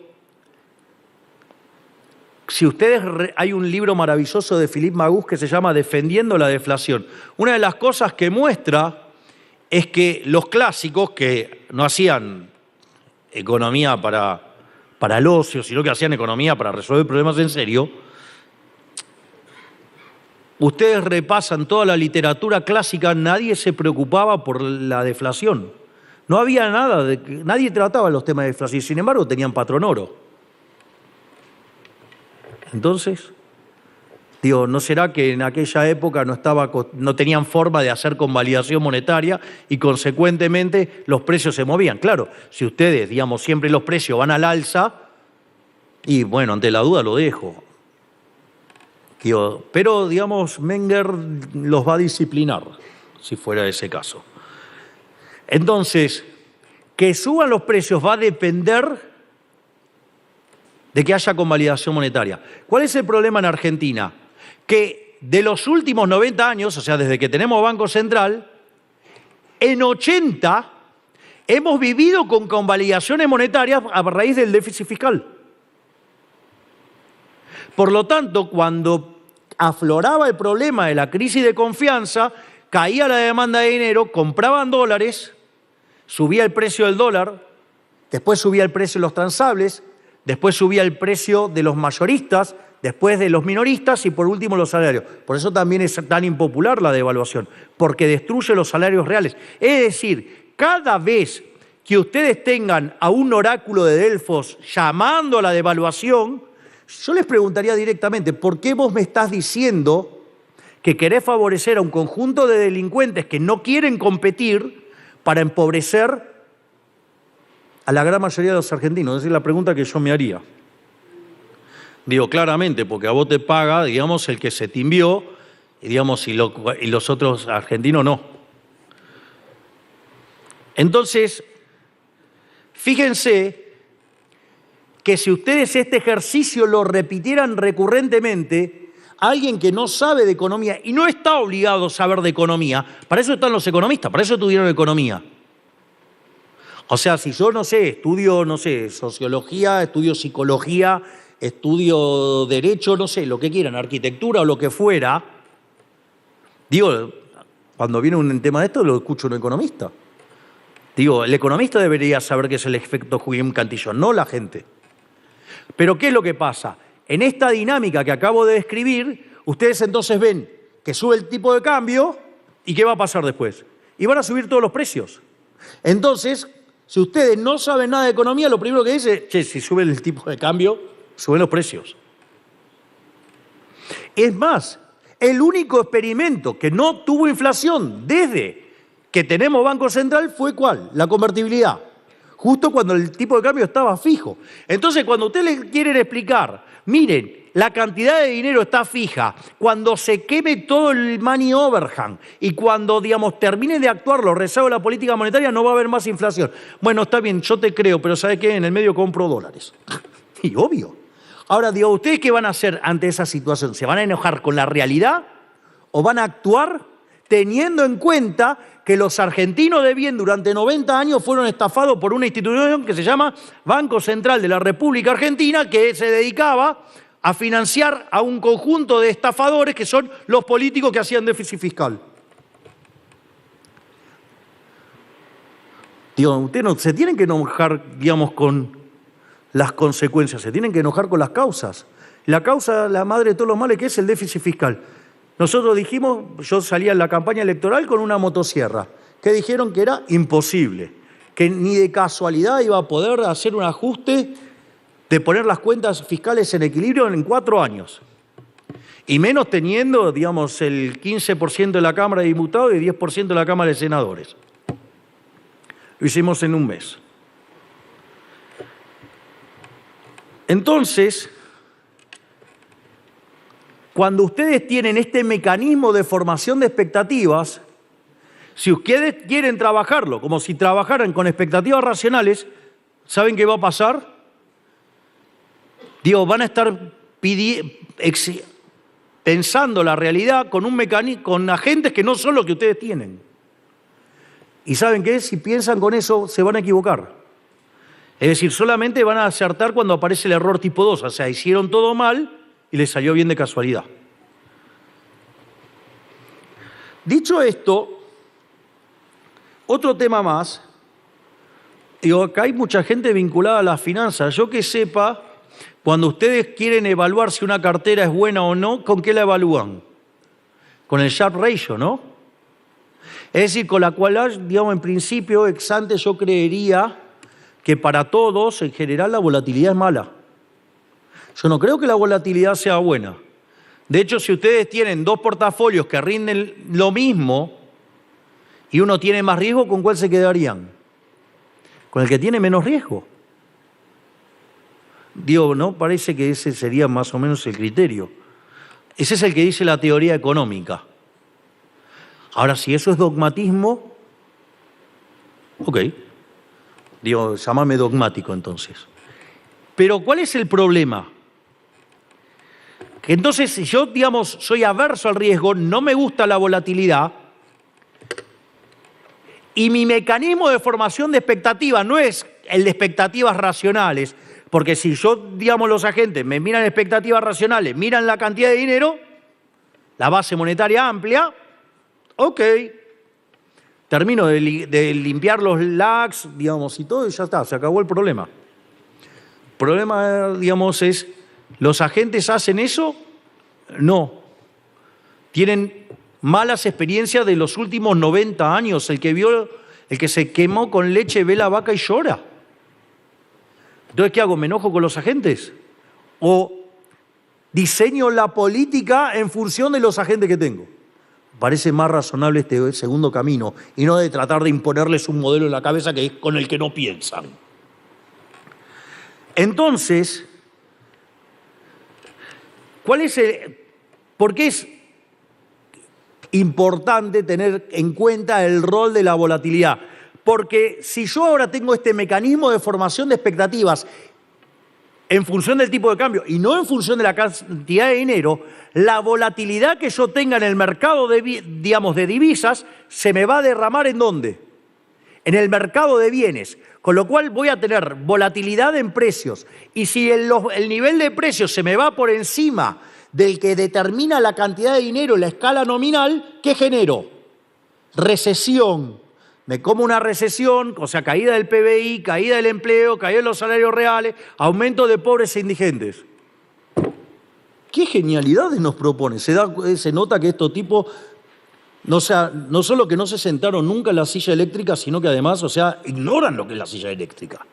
si ustedes, hay un libro maravilloso de Philippe Magus que se llama Defendiendo la deflación. Una de las cosas que muestra es que los clásicos, que no hacían economía para el ocio, sino que hacían economía para resolver problemas en serio, ustedes repasan toda la literatura clásica, nadie se preocupaba por la deflación. No había nada, nadie trataba los temas de deflación, sin embargo tenían patrón oro. Entonces, ¿no será que en aquella época no tenían forma de hacer convalidación monetaria y consecuentemente los precios se movían? Claro, si ustedes, siempre los precios van al alza, y bueno, ante la duda lo dejo. Pero, Menger los va a disciplinar, si fuera ese caso. Entonces, que suban los precios va a depender de que haya convalidación monetaria. ¿Cuál es el problema en Argentina? Que de los últimos 90 años, o sea, desde que tenemos Banco Central, en 80 hemos vivido con convalidaciones monetarias a raíz del déficit fiscal. Por lo tanto, cuando afloraba el problema de la crisis de confianza, caía la demanda de dinero, compraban dólares, subía el precio del dólar, después subía el precio de los transables, después subía el precio de los mayoristas, después de los minoristas y por último los salarios. Por eso también es tan impopular la devaluación, porque destruye los salarios reales. Es decir, cada vez que ustedes tengan a un oráculo de Delfos llamando a la devaluación, yo les preguntaría directamente, ¿por qué vos me estás diciendo que querés favorecer a un conjunto de delincuentes que no quieren competir para empobrecer a la gran mayoría de los argentinos? Esa es la pregunta que yo me haría. Digo claramente, porque a vos te paga, el que se timbió, y los otros argentinos no. Entonces, fíjense que si ustedes este ejercicio lo repitieran recurrentemente, alguien que no sabe de economía y no está obligado a saber de economía, para eso están los economistas, para eso estudiaron economía. O sea, si yo, estudio, sociología, estudio psicología, estudio derecho, lo que quieran, arquitectura o lo que fuera, cuando viene un tema de esto lo escucho a un economista. El economista debería saber qué es el efecto Julián-Cantillon, no la gente. Pero ¿qué es lo que pasa? En esta dinámica que acabo de describir, ustedes entonces ven que sube el tipo de cambio y ¿qué va a pasar después? Y van a subir todos los precios. Entonces, si ustedes no saben nada de economía, lo primero que dice, si sube el tipo de cambio, suben los precios. Es más, el único experimento que no tuvo inflación desde que tenemos Banco Central fue ¿cuál? La convertibilidad. Justo cuando el tipo de cambio estaba fijo. Entonces, cuando ustedes le quieren explicar, miren, la cantidad de dinero está fija, cuando se queme todo el money overhang y cuando, termine de actuar los rezagos de la política monetaria, no va a haber más inflación. Bueno, está bien, yo te creo, pero ¿sabes qué? En el medio compro dólares. Y obvio. Ahora, ¿ustedes qué van a hacer ante esa situación? ¿Se van a enojar con la realidad o van a actuar teniendo en cuenta que los argentinos de bien durante 90 años fueron estafados por una institución que se llama Banco Central de la República Argentina, que se dedicaba a financiar a un conjunto de estafadores que son los políticos que hacían déficit fiscal. Digo, ustedes no se tienen que enojar, digamos, con las consecuencias, se tienen que enojar con las causas. La causa, la madre de todos los males, que es el déficit fiscal. Nosotros dijimos, yo salía en la campaña electoral con una motosierra, que dijeron que era imposible, que ni de casualidad iba a poder hacer un ajuste de poner las cuentas fiscales en equilibrio en 4 años. Y menos teniendo, digamos, el 15% de la Cámara de Diputados y 10% de la Cámara de Senadores. Lo hicimos en un mes. Entonces, cuando ustedes tienen este mecanismo de formación de expectativas, si ustedes quieren trabajarlo como si trabajaran con expectativas racionales, ¿saben qué va a pasar? Digo, van a estar pensando la realidad con un mecanismo, con agentes que no son los que ustedes tienen. ¿Y saben qué? Si piensan con eso, se van a equivocar. Es decir, solamente van a acertar cuando aparece el error tipo 2, o sea, hicieron todo mal y les salió bien de casualidad. Dicho esto, otro tema más, digo, acá hay mucha gente vinculada a las finanzas. Yo que sepa, cuando ustedes quieren evaluar si una cartera es buena o no, ¿con qué la evalúan? Con el Sharpe ratio, ¿no? Es decir, con la cual, digamos, en principio, ex ante, yo creería que para todos, en general, la volatilidad es mala. Yo no creo que la volatilidad sea buena. De hecho, si ustedes tienen 2 portafolios que rinden lo mismo y uno tiene más riesgo, ¿con cuál se quedarían? Con el que tiene menos riesgo. Digo, ¿no? Parece que ese sería más o menos el criterio. Ese es el que dice la teoría económica. Ahora, si eso es dogmatismo, ok. Digo, llámame dogmático entonces. Pero ¿cuál es el problema? Que entonces, si yo, digamos, soy averso al riesgo, no me gusta la volatilidad, y mi mecanismo de formación de expectativas no es el de expectativas racionales, porque si yo, digamos, los agentes me miran expectativas racionales, miran la cantidad de dinero, la base monetaria amplia, ok, termino de limpiar los lags, digamos, y todo, y ya está, se acabó el problema. El problema, digamos, es, ¿los agentes hacen eso? No. Tienen malas experiencias de los últimos 90 años. El que se quemó con leche ve la vaca y llora. Entonces, ¿qué hago? ¿Me enojo con los agentes? ¿O diseño la política en función de los agentes que tengo? Parece más razonable este segundo camino y no de tratar de imponerles un modelo en la cabeza que es con el que no piensan. Entonces, ¿por qué es importante tener en cuenta el rol de la volatilidad? Porque si yo ahora tengo este mecanismo de formación de expectativas en función del tipo de cambio y no en función de la cantidad de dinero, la volatilidad que yo tenga en el mercado de divisas se me va a derramar ¿en dónde? En el mercado de bienes, con lo cual voy a tener volatilidad en precios. Y si el nivel de precios se me va por encima del que determina la cantidad de dinero en la escala nominal, ¿qué genero? Recesión. Me como una recesión, o sea, caída del PBI, caída del empleo, caída de los salarios reales, aumento de pobres e indigentes. ¿Qué genialidades nos propone? Se nota que estos tipos no solo que no se sentaron nunca en la silla eléctrica, sino que además, ignoran lo que es la silla eléctrica.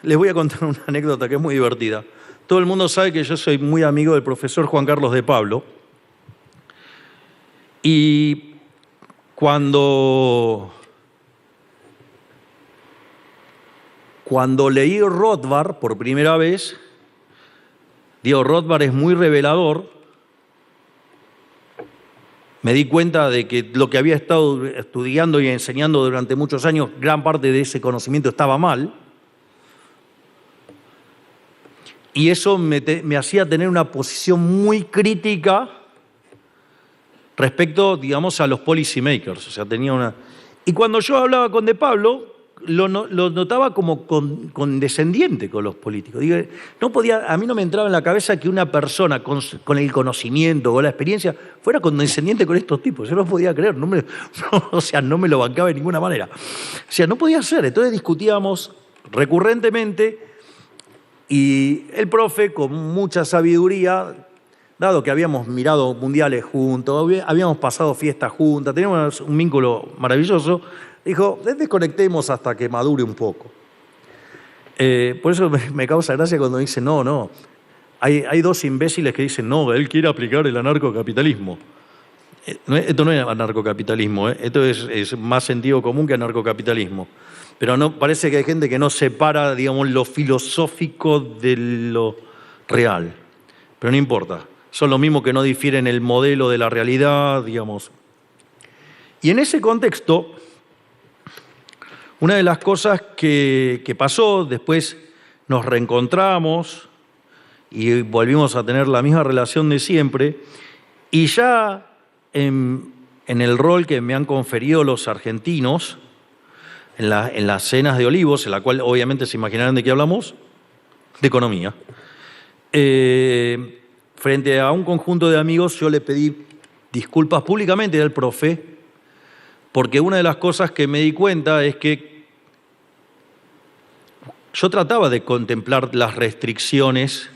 Les voy a contar una anécdota que es muy divertida. Todo el mundo sabe que yo soy muy amigo del profesor Juan Carlos de Pablo. Y cuando leí Rothbard por primera vez, Rothbard es muy revelador, me di cuenta de que lo que había estado estudiando y enseñando durante muchos años, gran parte de ese conocimiento estaba mal, y eso me hacía tener una posición muy crítica respecto, digamos, a los policymakers. O sea, tenía una... Y cuando yo hablaba con De Pablo, lo notaba como condescendiente con los políticos. Digo, a mí no me entraba en la cabeza que una persona con el conocimiento, con la experiencia, fuera condescendiente con estos tipos. Yo no podía creer, no me lo bancaba de ninguna manera. O sea, no podía ser. Entonces discutíamos recurrentemente y el profe, con mucha sabiduría, dado que habíamos mirado mundiales juntos, habíamos pasado fiestas juntas, teníamos un vínculo maravilloso, dijo, desconectemos hasta que madure un poco. Por eso me causa gracia cuando dice, no. Hay dos imbéciles que dicen, no, él quiere aplicar el anarcocapitalismo. Esto no es anarcocapitalismo, esto es más sentido común que anarcocapitalismo. Pero no, parece que hay gente que no separa, digamos, lo filosófico de lo real. Pero no importa, son lo mismo que no difieren el modelo de la realidad, digamos. Y en ese contexto, una de las cosas que pasó, después nos reencontramos y volvimos a tener la misma relación de siempre, y ya en el rol que me han conferido los argentinos, en las cenas de Olivos, en la cual obviamente se imaginarán de qué hablamos, de economía. Frente a un conjunto de amigos yo le pedí disculpas públicamente al profe, porque una de las cosas que me di cuenta es que yo trataba de contemplar las restricciones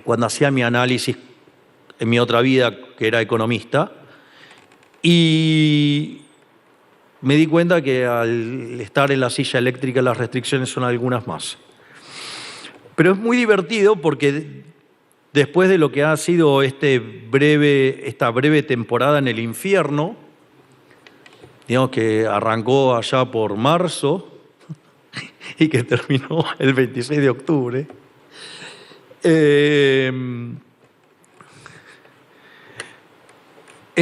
cuando hacía mi análisis en mi otra vida, que era economista, y me di cuenta que al estar en la silla eléctrica las restricciones son algunas más. Pero es muy divertido porque después de lo que ha sido esta breve temporada en el infierno, digamos que arrancó allá por marzo y que terminó el 26 de octubre, es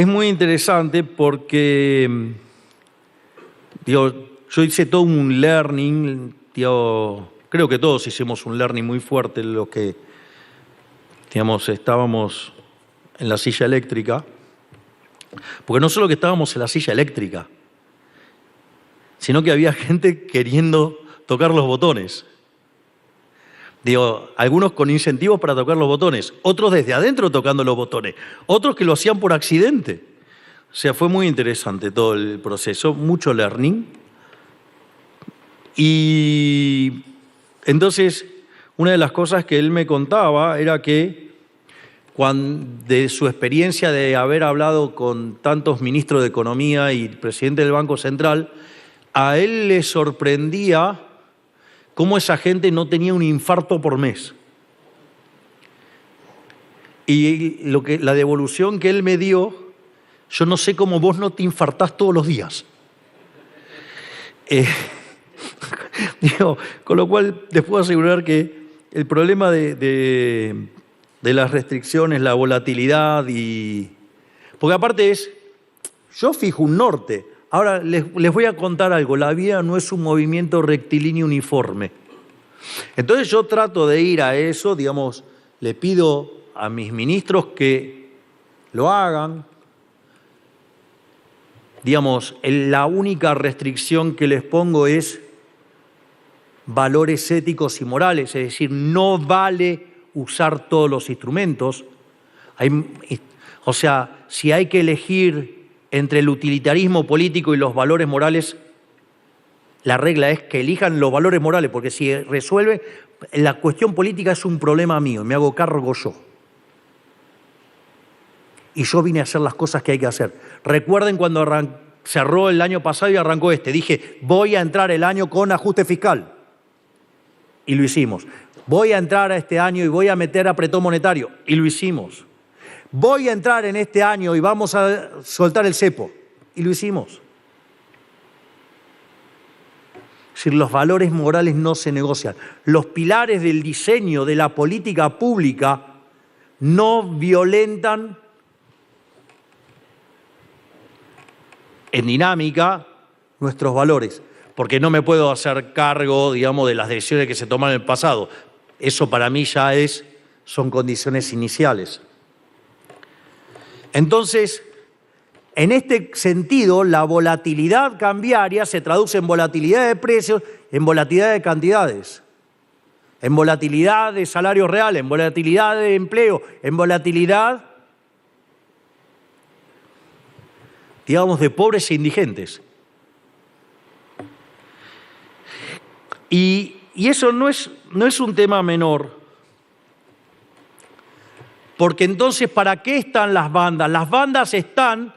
muy interesante porque yo hice todo un learning, creo que todos hicimos un learning muy fuerte en lo que, estábamos en la silla eléctrica, porque no solo que estábamos en la silla eléctrica, sino que había gente queriendo tocar los botones. Algunos con incentivos para tocar los botones, otros desde adentro tocando los botones, otros que lo hacían por accidente. O sea, fue muy interesante todo el proceso, mucho learning. Y entonces, una de las cosas que él me contaba era que de su experiencia de haber hablado con tantos ministros de Economía y presidente del Banco Central, a él le sorprendía cómo esa gente no tenía un infarto por mes. Y la devolución que él me dio, yo no sé cómo vos no te infartás todos los días. Con lo cual les puedo asegurar que el problema de las restricciones, la volatilidad porque aparte yo fijo un norte. Ahora les voy a contar algo, la vida no es un movimiento rectilíneo uniforme. Entonces yo trato de ir a eso, le pido a mis ministros que lo hagan. La única restricción que les pongo es valores éticos y morales, es decir, no vale usar todos los instrumentos. O sea, si hay que elegir entre el utilitarismo político y los valores morales, la regla es que elijan los valores morales, porque si resuelve, la cuestión política es un problema mío, me hago cargo yo. Y yo vine a hacer las cosas que hay que hacer. Recuerden cuando cerró el año pasado y arrancó dije, voy a entrar el año con ajuste fiscal. Y lo hicimos. Voy a entrar a este año y voy a meter apretón monetario. Y lo hicimos. Voy a entrar en este año y vamos a soltar el cepo. Y lo hicimos. Es decir, los valores morales no se negocian. Los pilares del diseño de la política pública no violentan en dinámica nuestros valores. Porque no me puedo hacer cargo, de las decisiones que se tomaron en el pasado. Eso para mí ya son condiciones iniciales. Entonces, en este sentido, la volatilidad cambiaria se traduce en volatilidad de precios, en volatilidad de cantidades, en volatilidad de salario real, en volatilidad de empleo, en volatilidad, digamos, de pobres e indigentes. Y eso no es un tema menor, porque entonces, ¿para qué están las bandas? Las bandas están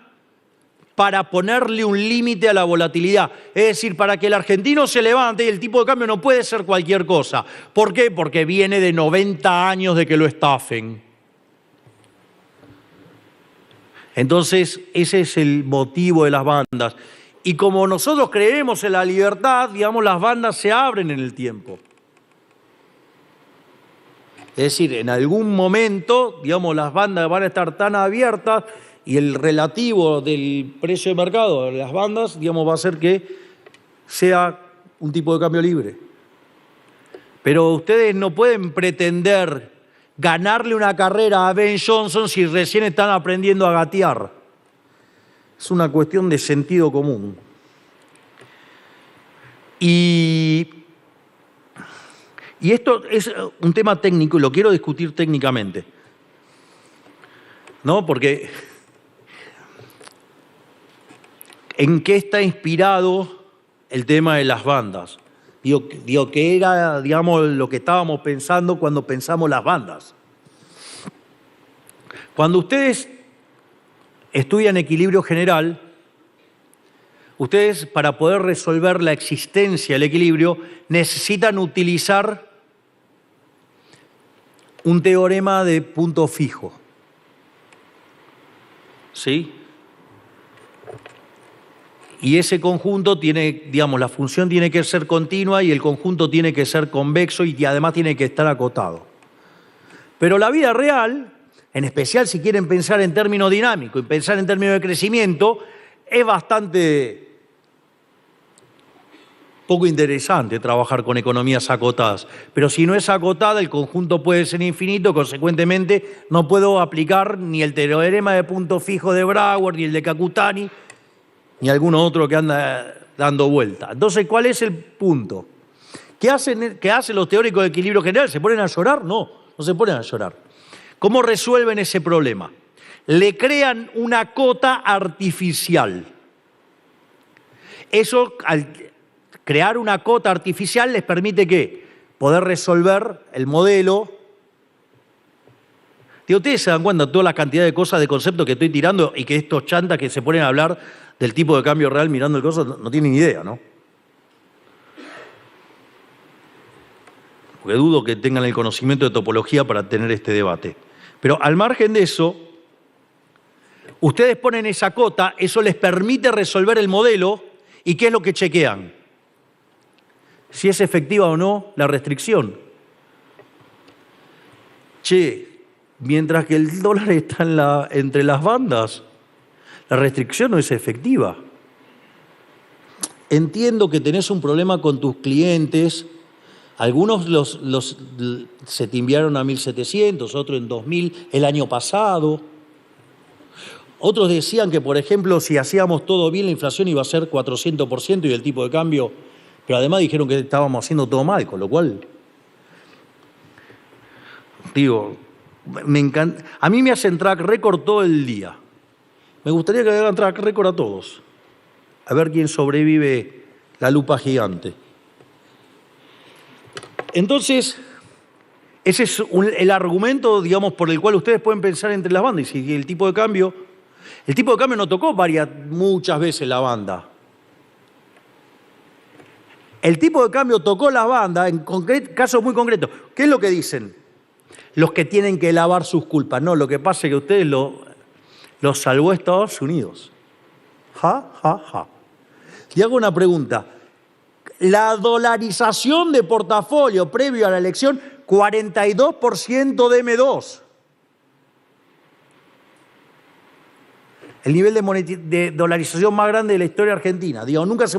para ponerle un límite a la volatilidad. Es decir, para que el argentino se levante y el tipo de cambio no puede ser cualquier cosa. ¿Por qué? Porque viene de 90 años de que lo estafen. Entonces, ese es el motivo de las bandas. Y como nosotros creemos en la libertad, digamos, las bandas se abren en el tiempo. Es decir, en algún momento, digamos, las bandas van a estar tan abiertas y el relativo del precio de mercado de las bandas, digamos, va a hacer que sea un tipo de cambio libre. Pero ustedes no pueden pretender ganarle una carrera a Ben Johnson si recién están aprendiendo a gatear. Es una cuestión de sentido común. Y esto es un tema técnico y lo quiero discutir técnicamente, ¿no? Porque ¿en qué está inspirado el tema de las bandas? Digo, que era, digamos, lo que estábamos pensando cuando pensamos las bandas. Cuando ustedes estudian equilibrio general, ustedes, para poder resolver la existencia del equilibrio, necesitan utilizar un teorema de punto fijo. ¿Sí? Y ese conjunto tiene, digamos, la función tiene que ser continua y el conjunto tiene que ser convexo y además tiene que estar acotado. Pero la vida real, en especial si quieren pensar en términos dinámicos y pensar en términos de crecimiento, es bastante poco interesante trabajar con economías acotadas. Pero si no es acotada, el conjunto puede ser infinito, consecuentemente no puedo aplicar ni el teorema de punto fijo de Brouwer, ni el de Kakutani, ni alguno otro que anda dando vuelta. Entonces, ¿cuál es el punto? ¿Qué hacen los teóricos de equilibrio general? ¿Se ponen a llorar? No, no se ponen a llorar. ¿Cómo resuelven ese problema? Le crean una cota artificial. Eso, al crear una cota artificial, les permite ¿qué? Poder resolver el modelo. Digo, ustedes se dan cuenta de toda la cantidad de cosas, de conceptos que estoy tirando y que estos chantas que se ponen a hablar del tipo de cambio real mirando el coso no tienen ni idea, ¿no? Porque dudo que tengan el conocimiento de topología para tener este debate. Pero al margen de eso, ustedes ponen esa cota, eso les permite resolver el modelo, ¿y qué es lo que chequean? Si es efectiva o no la restricción. Che, mientras que el dólar está entre las bandas, la restricción no es efectiva. Entiendo que tenés un problema con tus clientes. Algunos se te enviaron a 1.700, otros en 2.000 el año pasado. Otros decían que, por ejemplo, si hacíamos todo bien, la inflación iba a ser 400% y el tipo de cambio, pero además dijeron que estábamos haciendo todo mal, con lo cual, digo, me encanta. A mí me hacen track record todo el día. Me gustaría que le hagan track record a todos. A ver quién sobrevive la lupa gigante. Entonces, ese es el argumento, digamos, por el cual ustedes pueden pensar entre las bandas. Y el tipo de cambio no tocó muchas veces la banda. El tipo de cambio tocó la banda en casos muy concretos. ¿Qué es lo que dicen? Los que tienen que lavar sus culpas. No, lo que pasa es que ustedes los salvó Estados Unidos. Ja, ja, ja. Y hago una pregunta. La dolarización de portafolio previo a la elección, 42% de M2. El nivel de dolarización más grande de la historia argentina. Digo, nunca se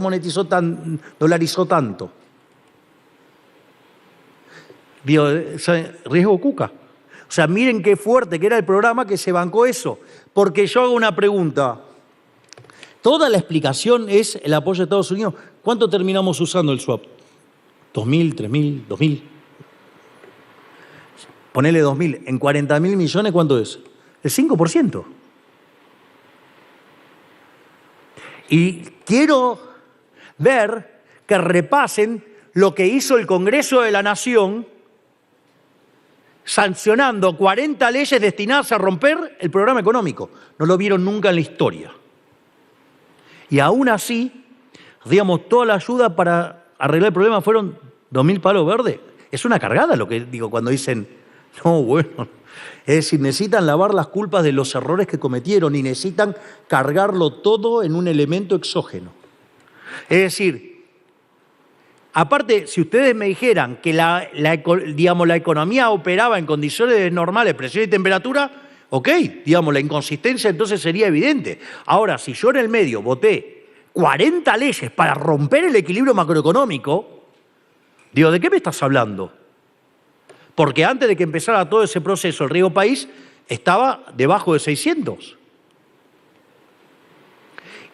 dolarizó tanto. Digo, riesgo Cuca. O sea, miren qué fuerte que era el programa que se bancó eso. Porque yo hago una pregunta. Toda la explicación es el apoyo de Estados Unidos. ¿Cuánto terminamos usando el swap? ¿2.000, 3.000, 2.000? Ponele 2.000. En 40.000 millones, ¿cuánto es? El 5%. Y quiero ver que repasen lo que hizo el Congreso de la Nación sancionando 40 leyes destinadas a romper el programa económico. No lo vieron nunca en la historia. Y aún así, digamos, toda la ayuda para arreglar el problema fueron 2.000 palos verdes. Es una cargada lo que digo cuando dicen, no, bueno. Es decir, necesitan lavar las culpas de los errores que cometieron y necesitan cargarlo todo en un elemento exógeno. Es decir, aparte, si ustedes me dijeran que la economía operaba en condiciones normales, presión y temperatura, ok, digamos, la inconsistencia entonces sería evidente. Ahora, si yo en el medio voté 40 leyes para romper el equilibrio macroeconómico, digo, ¿de qué me estás hablando? Porque antes de que empezara todo ese proceso, el riesgo país estaba debajo de 600.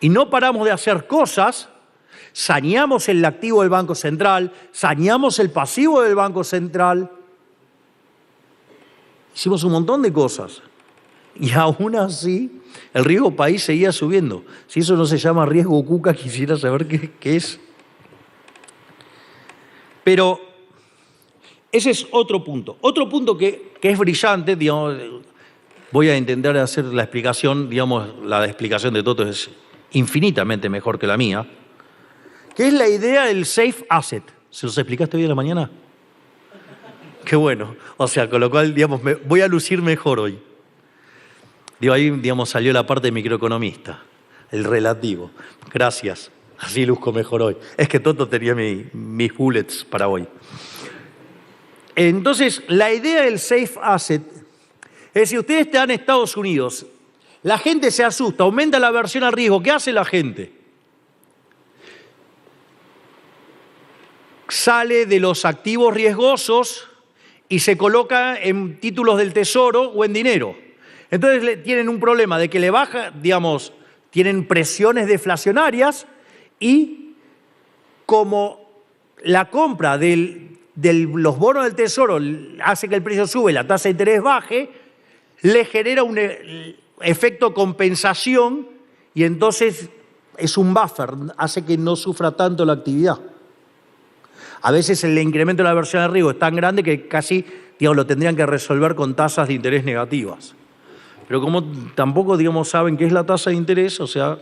Y no paramos de hacer cosas, saneamos el activo del Banco Central, saneamos el pasivo del Banco Central, hicimos un montón de cosas. Y aún así, el riesgo país seguía subiendo. Si eso no se llama riesgo cuca, quisiera saber qué es. Pero ese es otro punto. Otro punto que es brillante, digamos, voy a intentar hacer la explicación, digamos, la explicación de Toto es infinitamente mejor que la mía, que es la idea del safe asset. ¿Se los explicaste hoy en la mañana? Qué bueno. O sea, con lo cual, digamos, voy a lucir mejor hoy. Digo, ahí, digamos, salió la parte de microeconomista, el relativo. Gracias. Así luzco mejor hoy. Es que Toto tenía mis bullets para hoy. Entonces, la idea del safe asset es si ustedes están en Estados Unidos, la gente se asusta, aumenta la aversión al riesgo. ¿Qué hace la gente? Sale de los activos riesgosos y se coloca en títulos del tesoro o en dinero. Entonces tienen un problema de que le baja, digamos, tienen presiones deflacionarias y como la compra de los bonos del tesoro hace que el precio sube, la tasa de interés baje, le genera un efecto compensación y entonces es un buffer, hace que no sufra tanto la actividad. A veces el incremento de la aversión al riesgo es tan grande que casi, digamos, lo tendrían que resolver con tasas de interés negativas. Pero como tampoco, digamos, saben qué es la tasa de interés, o sea,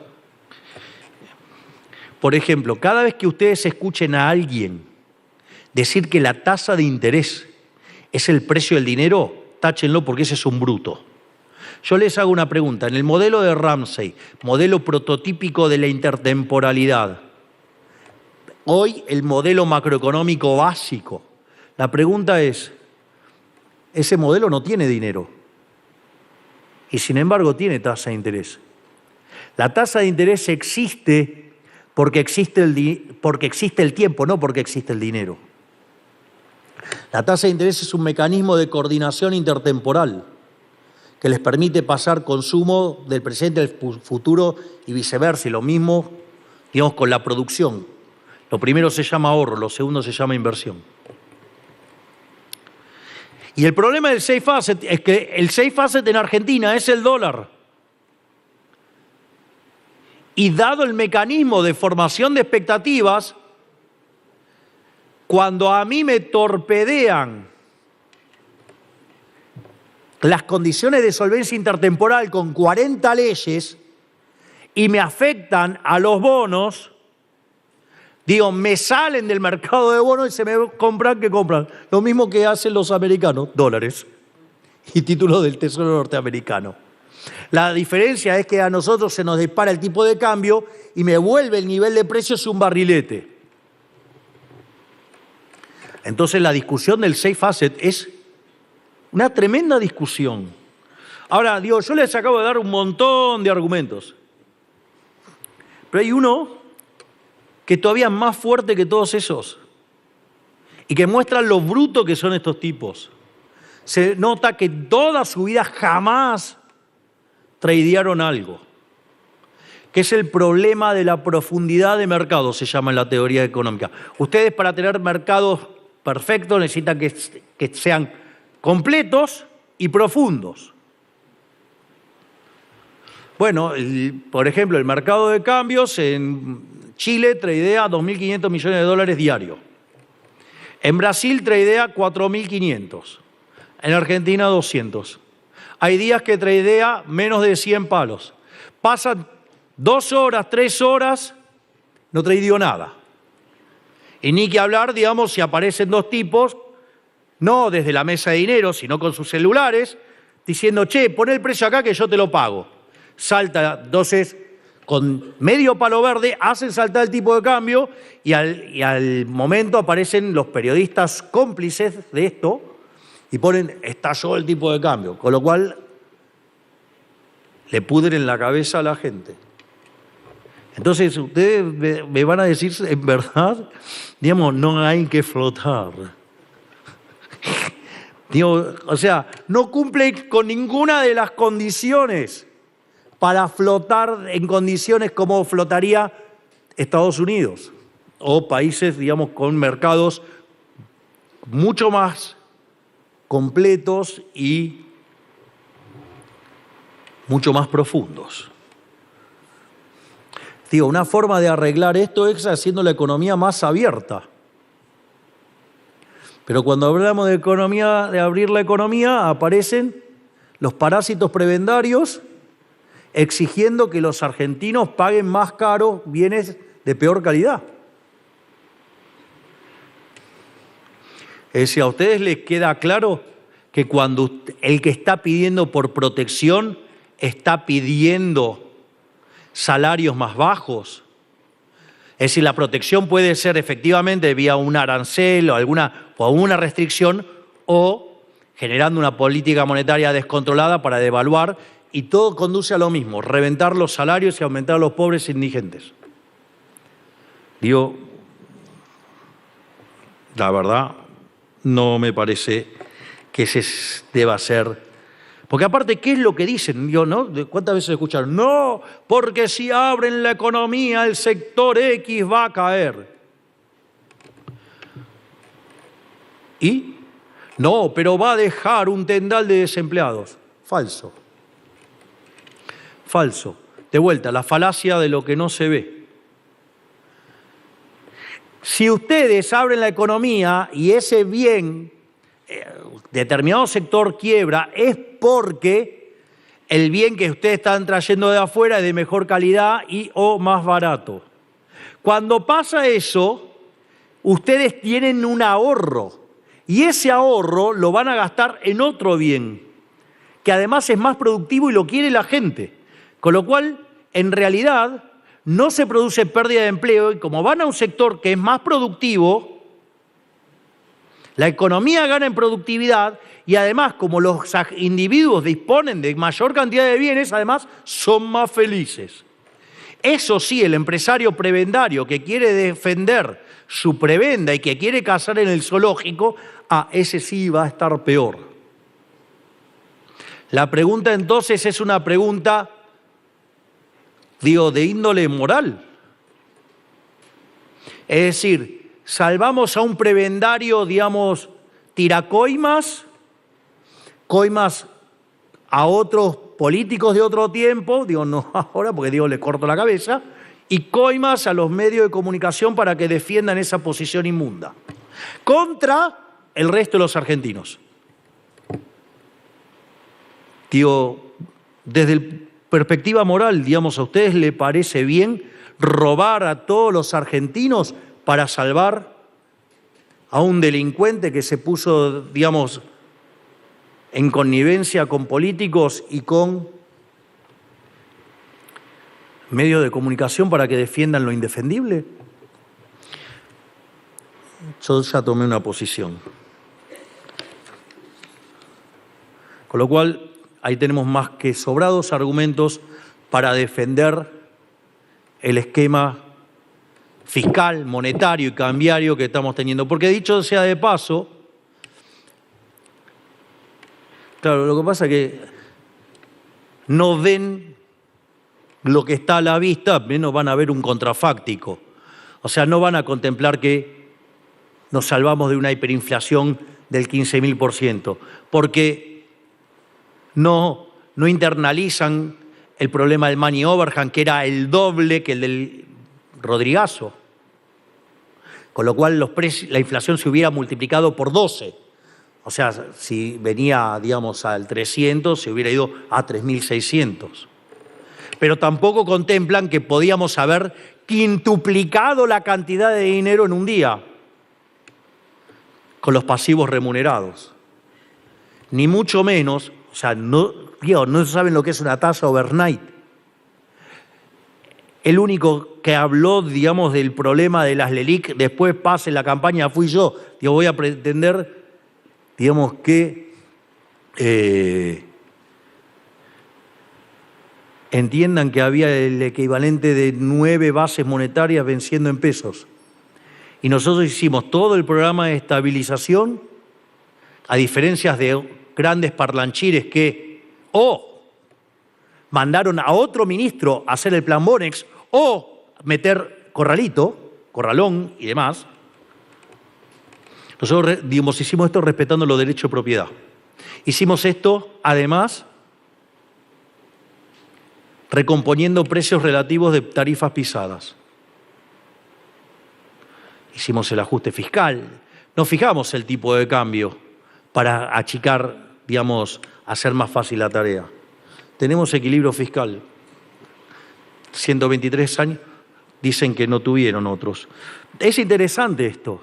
por ejemplo, cada vez que ustedes escuchen a alguien decir que la tasa de interés es el precio del dinero, táchenlo porque ese es un bruto. Yo les hago una pregunta. En el modelo de Ramsey, modelo prototípico de la intertemporalidad, hoy el modelo macroeconómico básico, la pregunta es, ese modelo no tiene dinero y sin embargo tiene tasa de interés. La tasa de interés existe porque existe el tiempo, no porque existe el dinero. La tasa de interés es un mecanismo de coordinación intertemporal que les permite pasar consumo del presente al futuro y viceversa, y lo mismo, digamos, con la producción. Lo primero se llama ahorro, lo segundo se llama inversión. Y el problema del safe asset es que el safe asset en Argentina es el dólar. Y dado el mecanismo de formación de expectativas, cuando a mí me torpedean las condiciones de solvencia intertemporal con 40 leyes y me afectan a los bonos, digo, me salen del mercado de bonos y se me compran, ¿qué compran? Lo mismo que hacen los americanos, dólares y títulos del Tesoro norteamericano. La diferencia es que a nosotros se nos dispara el tipo de cambio y me vuelve el nivel de precios un barrilete. Entonces la discusión del safe asset es una tremenda discusión. Ahora, digo, yo les acabo de dar un montón de argumentos, pero hay uno que es todavía más fuerte que todos esos y que muestra lo bruto que son estos tipos. se nota que toda su vida jamás tradearon algo, que es el problema de la profundidad de mercado, se llama en la teoría económica. Ustedes, para tener mercados perfectos, necesitan que sean completos y profundos. Bueno, por ejemplo, el mercado de cambios en Chile tradea 2.500 millones de dólares diarios. En Brasil tradea 4.500. En Argentina 200. Hay días que tradea menos de 100 palos. Pasan 2 horas, 3 horas, no tradeó nada. Y ni que hablar, digamos, si aparecen dos tipos, no desde la mesa de dinero, sino con sus celulares, diciendo, che, pon el precio acá que yo te lo pago. Salta, entonces, con medio palo verde, hacen saltar el tipo de cambio y al momento aparecen los periodistas cómplices de esto y ponen, estalló el tipo de cambio, con lo cual le pudren la cabeza a la gente. Entonces, ustedes me van a decir, en verdad, digamos, no hay que flotar. Digo, o sea, no cumple con ninguna de las condiciones para flotar en condiciones como flotaría Estados Unidos o países, digamos, con mercados mucho más completos y mucho más profundos. Digo, una forma de arreglar esto es haciendo la economía más abierta. Pero cuando hablamos de economía, de abrir la economía, aparecen los parásitos prebendarios exigiendo que los argentinos paguen más caro bienes de peor calidad. Es decir, ¿a ustedes les queda claro que cuando el que está pidiendo por protección está pidiendo salarios más bajos? Es decir, la protección puede ser efectivamente vía un arancel o alguna restricción o generando una política monetaria descontrolada para devaluar, y todo conduce a lo mismo, reventar los salarios y aumentar a los pobres e indigentes. Digo, la verdad, no me parece que ese deba ser. Porque aparte, ¿qué es lo que dicen? Digo, ¿no? ¿Cuántas veces escucharon? No, porque si abren la economía, el sector X va a caer. ¿Y? No, pero va a dejar un tendal de desempleados. Falso. Falso. De vuelta, la falacia de lo que no se ve. Si ustedes abren la economía y ese bien, determinado sector quiebra, es porque el bien que ustedes están trayendo de afuera es de mejor calidad y o más barato. Cuando pasa eso, ustedes tienen un ahorro y ese ahorro lo van a gastar en otro bien, que además es más productivo y lo quiere la gente. Con lo cual, en realidad, no se produce pérdida de empleo y como van a un sector que es más productivo, la economía gana en productividad y además, como los individuos disponen de mayor cantidad de bienes, además son más felices. Eso sí, el empresario prebendario que quiere defender su prebenda y que quiere cazar en el zoológico, ese sí va a estar peor. La pregunta entonces es una pregunta, de índole moral. Es decir, salvamos a un prebendario, digamos, tiracoimas, coimas a otros políticos de otro tiempo, no ahora porque le corto la cabeza, y coimas a los medios de comunicación para que defiendan esa posición inmunda, contra el resto de los argentinos. Desde el perspectiva moral, ¿a ustedes les parece bien robar a todos los argentinos para salvar a un delincuente que se puso, en connivencia con políticos y con medios de comunicación para que defiendan lo indefendible? Yo ya tomé una posición. Con lo cual, ahí tenemos más que sobrados argumentos para defender el esquema fiscal, monetario y cambiario que estamos teniendo. Porque dicho sea de paso, Claro, lo que pasa es que no ven lo que está a la vista, menos van a ver un contrafáctico. O sea, no van a contemplar que nos salvamos de una hiperinflación del 15.000%, porque no internalizan el problema del money overhang, que era el doble que el del Rodrigazo. Con lo cual la inflación se hubiera multiplicado por 12. O sea, si venía, digamos, al 300, se hubiera ido a 3.600. Pero tampoco contemplan que podíamos haber quintuplicado la cantidad de dinero en un día con los pasivos remunerados. Ni mucho menos, o sea, no saben lo que es una tasa overnight. El único que habló, digamos, del problema de las LELIQ, después pase la campaña, fui yo. Yo voy a pretender, digamos, que entiendan que había el equivalente de 9 bases monetarias venciendo en pesos. Y nosotros hicimos todo el programa de estabilización, a diferencia de grandes parlanchines que mandaron a otro ministro a hacer el plan Bonex o meter corralón y demás. Nosotros, digamos, hicimos esto respetando los derechos de propiedad. Hicimos esto, además, recomponiendo precios relativos de tarifas pisadas. Hicimos el ajuste fiscal. No fijamos el tipo de cambio para achicar, digamos, hacer más fácil la tarea. Tenemos equilibrio fiscal. 123 años dicen que no tuvieron otros. Es interesante esto.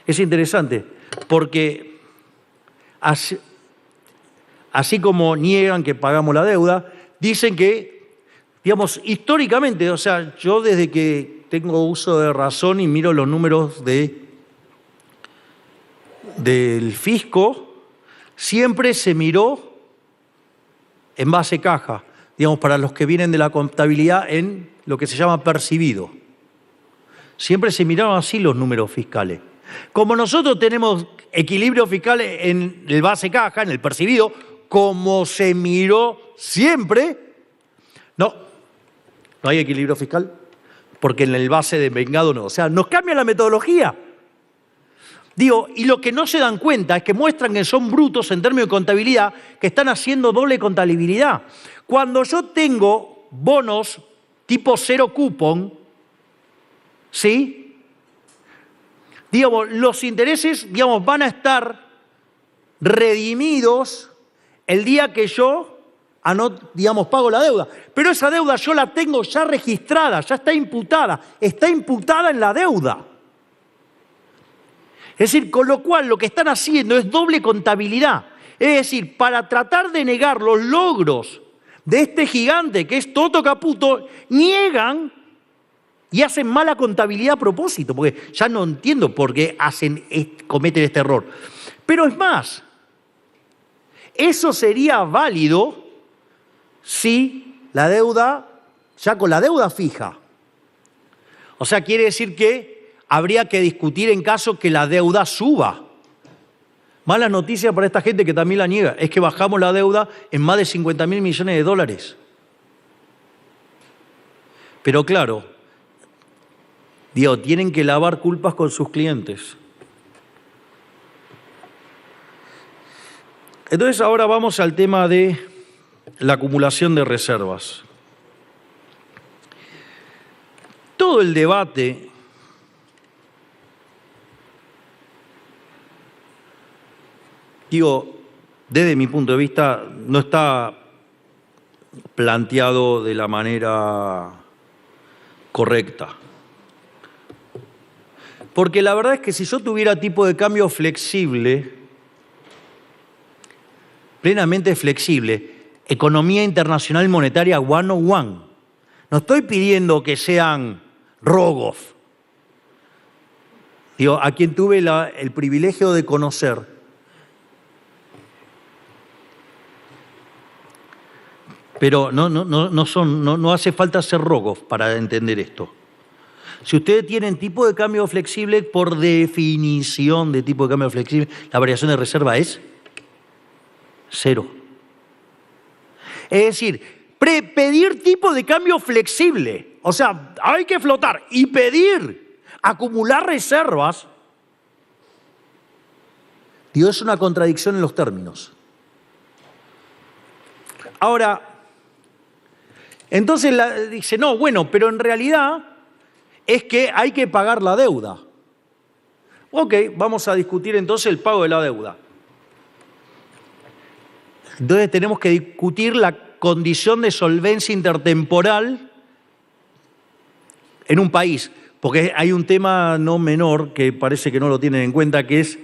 Es interesante porque así como niegan que pagamos la deuda, dicen que, digamos, históricamente, o sea, yo desde que tengo uso de razón y miro los números del fisco, siempre se miró en base caja, digamos, para los que vienen de la contabilidad en lo que se llama percibido. Siempre se miraron así los números fiscales. Como nosotros tenemos equilibrio fiscal en el base caja, en el percibido, como se miró siempre, no hay equilibrio fiscal, porque en el base de vengado no. O sea, nos cambia la metodología. Digo, y lo que no se dan cuenta es que muestran que son brutos en términos de contabilidad, que están haciendo doble contabilidad. Cuando yo tengo bonos tipo cero cupón, ¿sí? Digamos, los intereses, digamos, van a estar redimidos el día que yo, digamos, pago la deuda. Pero esa deuda yo la tengo ya registrada, ya está imputada en la deuda. Es decir, con lo cual lo que están haciendo es doble contabilidad. Es decir, para tratar de negar los logros de este gigante que es Toto Caputo, niegan y hacen mala contabilidad a propósito, porque ya no entiendo por qué cometen este error. Pero es más, eso sería válido si la deuda, ya con la deuda fija. O sea, quiere decir que habría que discutir en caso que la deuda suba. Mala noticia para esta gente que también la niega, es que bajamos la deuda en más de 50.000 millones de dólares. Pero claro, digo, tienen que lavar culpas con sus clientes. Entonces ahora vamos al tema de la acumulación de reservas. Todo el debate desde mi punto de vista, no está planteado de la manera correcta. Porque la verdad es que si yo tuviera tipo de cambio flexible, plenamente flexible, economía internacional monetaria 101, no estoy pidiendo que sean Rogoff. A quien tuve el privilegio de conocer. Pero no hace falta ser Rogoff para entender esto. Si ustedes tienen tipo de cambio flexible, por definición de tipo de cambio flexible, la variación de reserva es Cero. Es decir, pedir tipo de cambio flexible. O sea, hay que flotar y pedir, acumular reservas. Digo, es una contradicción en los términos. Ahora, entonces dice, no, bueno, pero en realidad es que hay que pagar la deuda. Ok, vamos a discutir entonces el pago de la deuda. Entonces tenemos que discutir la condición de solvencia intertemporal en un país, porque hay un tema no menor que parece que no lo tienen en cuenta, que es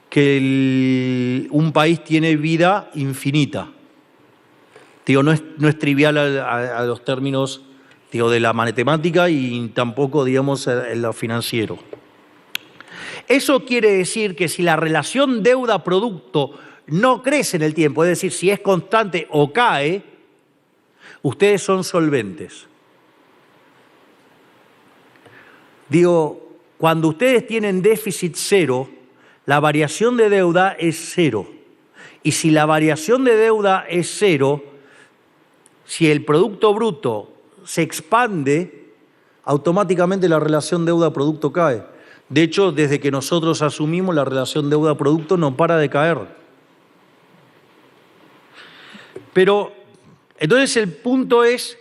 que un país tiene vida infinita. Digo, no es trivial a los términos, digo, de la matemática y tampoco, digamos, en lo financiero. Eso quiere decir que si la relación deuda-producto no crece en el tiempo, es decir, si es constante o cae, ustedes son solventes. Digo, cuando ustedes tienen déficit cero, la variación de deuda es cero. Y si la variación de deuda es cero, si el Producto Bruto se expande, automáticamente la relación deuda-producto cae. De hecho, desde que nosotros asumimos, la relación deuda-producto no para de caer. Pero, entonces el punto es,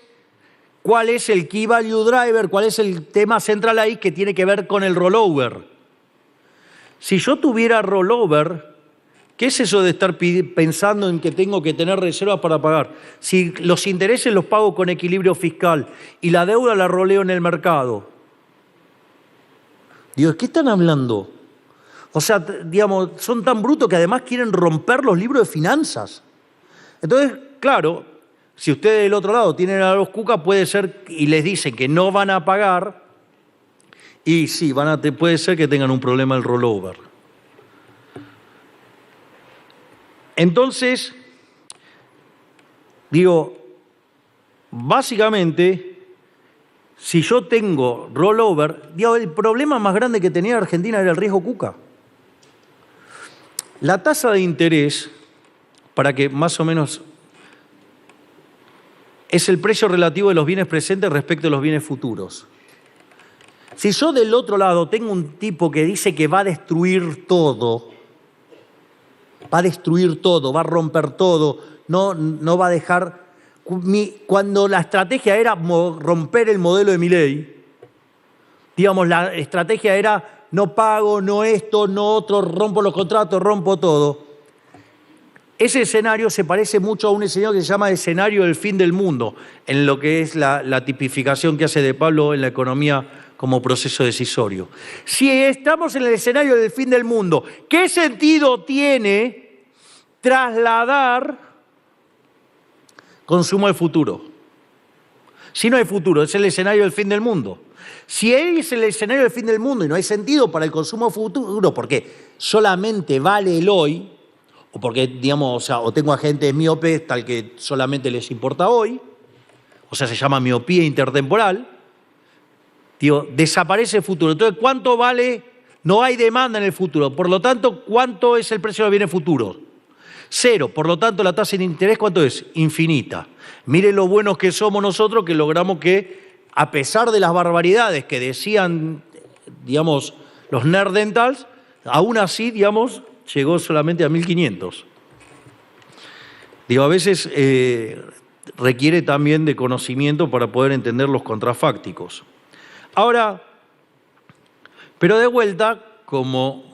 ¿cuál es el Key Value Driver? ¿Cuál es el tema central ahí que tiene que ver con el rollover? Si yo tuviera rollover, ¿qué es eso de estar pensando en que tengo que tener reservas para pagar? Si los intereses los pago con equilibrio fiscal y la deuda la roleo en el mercado. Digo, ¿de qué están hablando? O sea, digamos, son tan brutos que además quieren romper los libros de finanzas. Entonces, claro, si ustedes del otro lado tienen a los cucas, puede ser, y les dicen que no van a pagar, y sí, puede ser que tengan un problema el rollover. Entonces, digo, básicamente, si yo tengo rollover, digo, el problema más grande que tenía Argentina era el riesgo cuca. La tasa de interés, para que más o menos, es el precio relativo de los bienes presentes respecto a los bienes futuros. Si yo del otro lado tengo un tipo que dice que va a destruir todo, va a romper todo, no va a dejar... Cuando la estrategia era romper el modelo de Milei, digamos, la estrategia era no pago, no esto, no otro, rompo los contratos, rompo todo. Ese escenario se parece mucho a un escenario que se llama escenario del fin del mundo, en lo que es la tipificación que hace de Pablo en la economía como proceso decisorio. Si estamos en el escenario del fin del mundo, ¿qué sentido tiene trasladar consumo al futuro? Si no hay futuro, es el escenario del fin del mundo. Si es el escenario del fin del mundo y no hay sentido para el consumo futuro, porque solamente vale el hoy, o porque, digamos, o tengo agentes miopes tal que solamente les importa hoy, o sea, se llama miopía intertemporal, digo, desaparece el futuro. Entonces, ¿cuánto vale? No hay demanda en el futuro. Por lo tanto, ¿cuánto es el precio de los bienes futuros? Cero. Por lo tanto, la tasa de interés, ¿cuánto es? Infinita. Miren lo buenos que somos nosotros, que logramos que, a pesar de las barbaridades que decían, digamos, los nerdentals, aún así, digamos, llegó solamente a 1.500. Digo, a veces requiere también de conocimiento para poder entender los contrafácticos. Ahora, pero de vuelta, como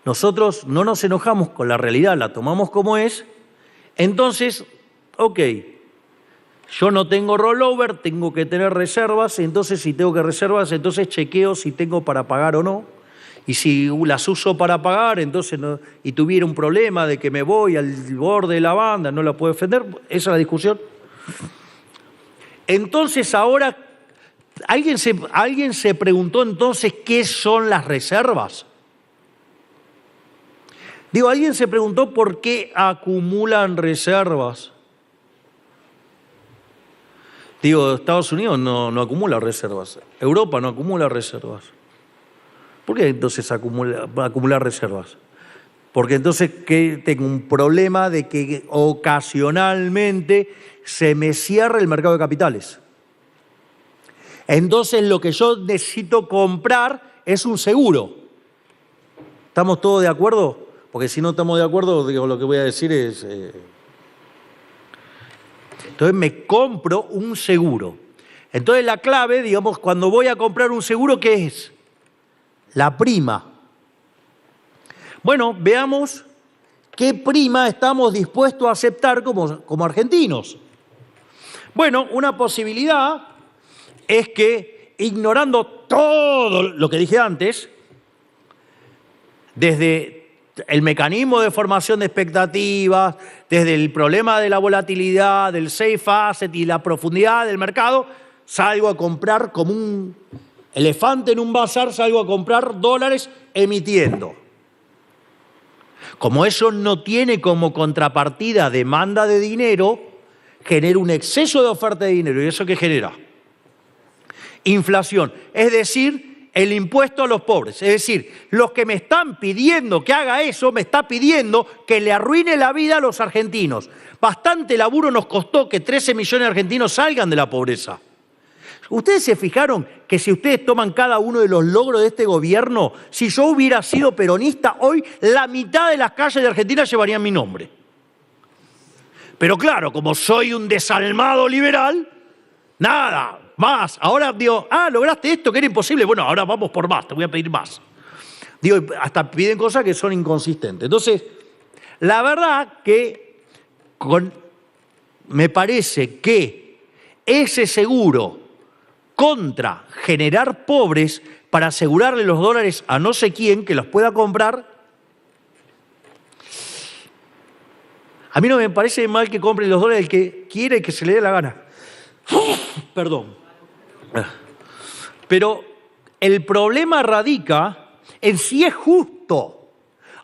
nosotros no nos enojamos con la realidad, la tomamos como es, entonces, ok, yo no tengo rollover, tengo que tener reservas, entonces si tengo que reservas, entonces chequeo si tengo para pagar o no, y si las uso para pagar, entonces no, y tuviera un problema de que me voy al borde de la banda, no la puedo defender, esa es la discusión. Entonces ahora, ¿alguien se preguntó entonces qué son las reservas? Digo, ¿alguien se preguntó por qué acumulan reservas? Digo, Estados Unidos no acumula reservas, Europa no acumula reservas. ¿Por qué entonces acumular reservas? porque entonces que tengo un problema de que ocasionalmente se me cierra el mercado de capitales. Entonces lo que yo necesito comprar es un seguro. ¿Estamos todos de acuerdo? Porque si no estamos de acuerdo, digo, lo que voy a decir es... Entonces me compro un seguro. Entonces la clave, digamos, cuando voy a comprar un seguro, ¿qué es? La prima. Bueno, veamos qué prima estamos dispuestos a aceptar como argentinos. Bueno, una posibilidad es que, ignorando todo lo que dije antes, desde el mecanismo de formación de expectativas, desde el problema de la volatilidad, del safe asset y la profundidad del mercado, salgo a comprar como un elefante en un bazar, salgo a comprar dólares emitiendo. Como eso no tiene como contrapartida demanda de dinero, genera un exceso de oferta de dinero. ¿Y eso qué genera? Inflación, es decir, el impuesto a los pobres. Es decir, los que me están pidiendo que haga eso, me está pidiendo que le arruine la vida a los argentinos. Bastante laburo nos costó que 13 millones de argentinos salgan de la pobreza. ¿Ustedes se fijaron que si ustedes toman cada uno de los logros de este gobierno, si yo hubiera sido peronista, hoy la mitad de las calles de Argentina llevarían mi nombre? Pero claro, como soy un desalmado liberal, nada, más. Ahora digo, lograste esto que era imposible. Bueno, ahora vamos por más, te voy a pedir más. Digo, hasta piden cosas que son inconsistentes. Entonces, la verdad que me parece que ese seguro contra generar pobres para asegurarle los dólares a no sé quién que los pueda comprar, a mí no me parece mal que compre los dólares el que quiere y que se le dé la gana. Perdón. Pero el problema radica en si es justo.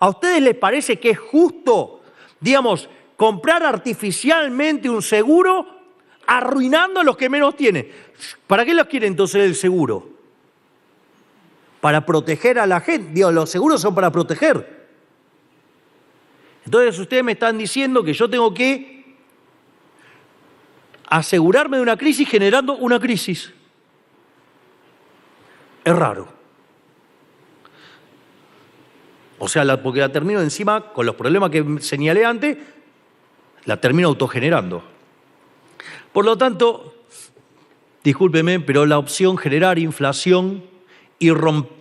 ¿A ustedes les parece que es justo, digamos, comprar artificialmente un seguro arruinando a los que menos tienen? ¿Para qué los quiere entonces el seguro? Para proteger a la gente. Digo, los seguros son para proteger. Entonces ustedes me están diciendo que yo tengo que asegurarme de una crisis generando una crisis. Es raro. O sea, porque la termino encima, con los problemas que señalé antes, la termino autogenerando. Por lo tanto, discúlpeme, pero la opción generar inflación y romperle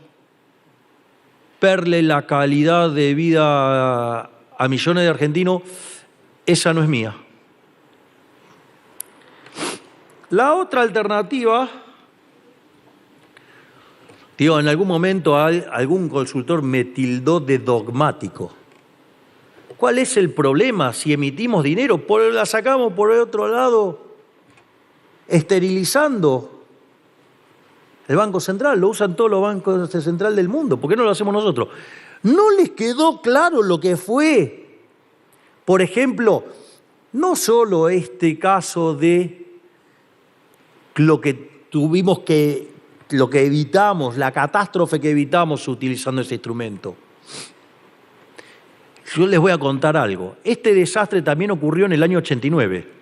la calidad de vida a millones de argentinos, esa no es mía. La otra alternativa, digo, en algún momento algún consultor me tildó de dogmático. ¿Cuál es el problema si emitimos dinero? La sacamos por el otro lado, esterilizando el Banco Central. Lo usan todos los bancos centrales del mundo. ¿Por qué no lo hacemos nosotros? ¿No les quedó claro lo que fue, por ejemplo, no solo este caso de lo que evitamos, la catástrofe que evitamos utilizando ese instrumento? Yo les voy a contar algo. Este desastre también ocurrió en el año 89.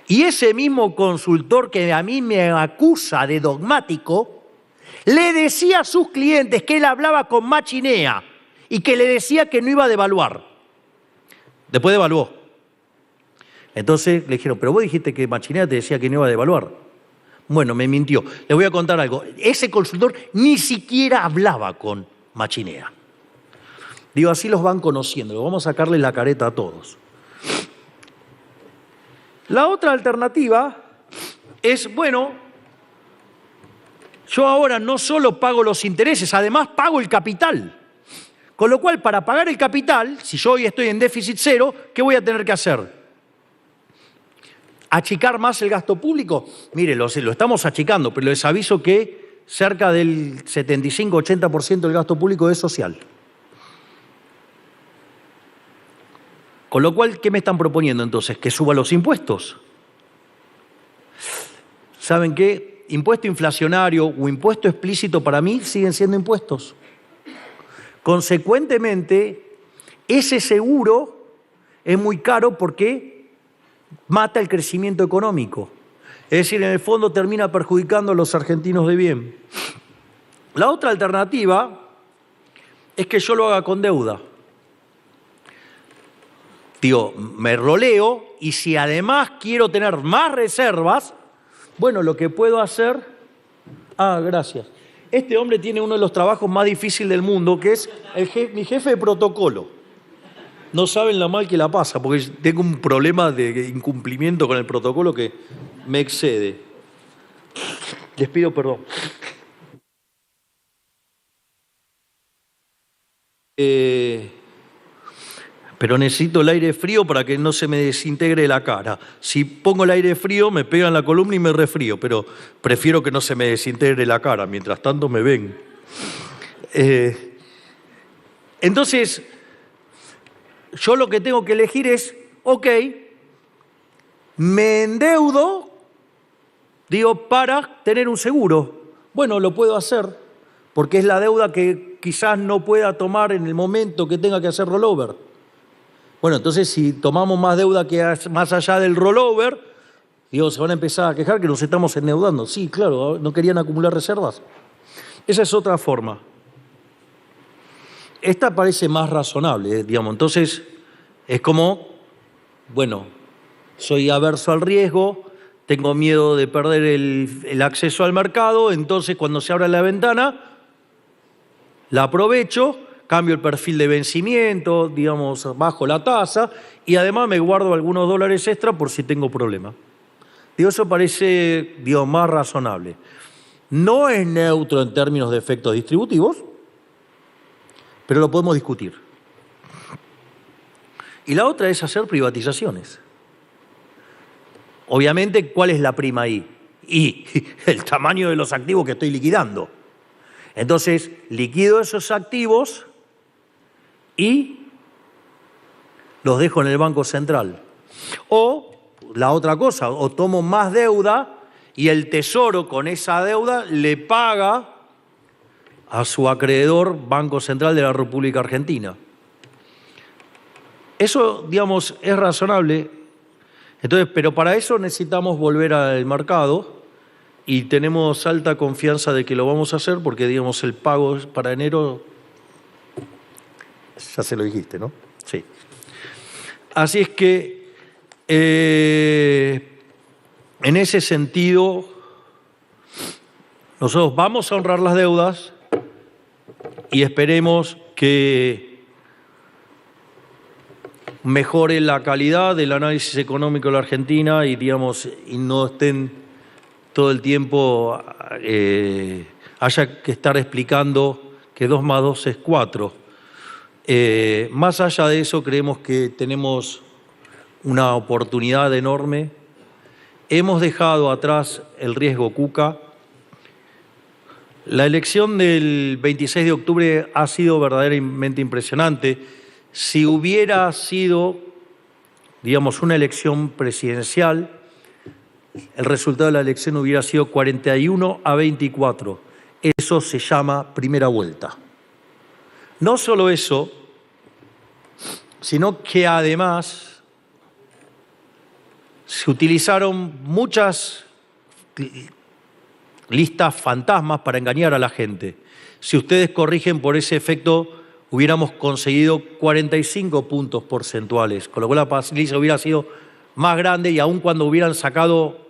Y ese mismo consultor que a mí me acusa de dogmático, le decía a sus clientes que él hablaba con machinea y que le decía que no iba a devaluar. Después devaluó. Entonces le dijeron, pero vos dijiste que machinea te decía que no iba a devaluar. Bueno, me mintió. Les voy a contar algo. Ese consultor ni siquiera hablaba con machinea. Digo, así los van conociendo. Vamos a sacarle la careta a todos. La otra alternativa es, bueno, yo ahora no solo pago los intereses, además pago el capital. Con lo cual, para pagar el capital, si yo hoy estoy en déficit cero, ¿qué voy a tener que hacer? ¿Achicar más el gasto público? Mire, lo estamos achicando, pero les aviso que cerca del 75-80% del gasto público es social. Con lo cual, ¿qué me están proponiendo entonces? ¿Que suba los impuestos? ¿Saben qué? Impuesto inflacionario o impuesto explícito para mí siguen siendo impuestos. Consecuentemente, ese seguro es muy caro porque mata el crecimiento económico. Es decir, en el fondo termina perjudicando a los argentinos de bien. La otra alternativa es que yo lo haga con deuda. Digo, me roleo y si además quiero tener más reservas, bueno, lo que puedo hacer... gracias. Este hombre tiene uno de los trabajos más difíciles del mundo, que es mi jefe de protocolo. No saben la mal que la pasa, porque tengo un problema de incumplimiento con el protocolo que me excede. Les pido perdón. Pero necesito el aire frío para que no se me desintegre la cara. Si pongo el aire frío, me pega en la columna y me resfrío, pero prefiero que no se me desintegre la cara. Mientras tanto me ven. Entonces, yo lo que tengo que elegir es, ok, me endeudo, digo, para tener un seguro. Bueno, lo puedo hacer, porque es la deuda que quizás no pueda tomar en el momento que tenga que hacer rollover. Bueno, entonces si tomamos más deuda que más allá del rollover, digo, se van a empezar a quejar que nos estamos endeudando. Sí, claro, ¿no querían acumular reservas? Esa es otra forma. Esta parece más razonable, digamos. Entonces, es como, bueno, soy averso al riesgo, tengo miedo de perder el acceso al mercado, entonces cuando se abra la ventana, la aprovecho, cambio el perfil de vencimiento, digamos, bajo la tasa y además me guardo algunos dólares extra por si tengo problema. Digo, eso parece, digo, más razonable. No es neutro en términos de efectos distributivos, pero lo podemos discutir. Y la otra es hacer privatizaciones. Obviamente, ¿cuál es la prima ahí? Y el tamaño de los activos que estoy liquidando. Entonces, liquido esos activos y los dejo en el Banco Central. O, la otra cosa, o tomo más deuda y el Tesoro con esa deuda le paga a su acreedor Banco Central de la República Argentina. Eso, digamos, es razonable. Entonces, pero para eso necesitamos volver al mercado y tenemos alta confianza de que lo vamos a hacer porque, digamos, el pago para enero, ya se lo dijiste, ¿no? Sí. Así es que, en ese sentido, nosotros vamos a honrar las deudas y esperemos que mejore la calidad del análisis económico de la Argentina y, digamos, y no estén todo el tiempo, haya que estar explicando que 2 más 2 es 4. Más allá de eso, creemos que tenemos una oportunidad enorme. Hemos dejado atrás el riesgo Cuca. La elección del 26 de octubre ha sido verdaderamente impresionante. Si hubiera sido, digamos, una elección presidencial, el resultado de la elección hubiera sido 41-24. Eso se llama primera vuelta. No solo eso, sino que además se utilizaron muchas listas fantasmas para engañar a la gente. Si ustedes corrigen por ese efecto, hubiéramos conseguido 45 puntos porcentuales, con lo cual la paliza hubiera sido más grande y aun cuando hubieran sacado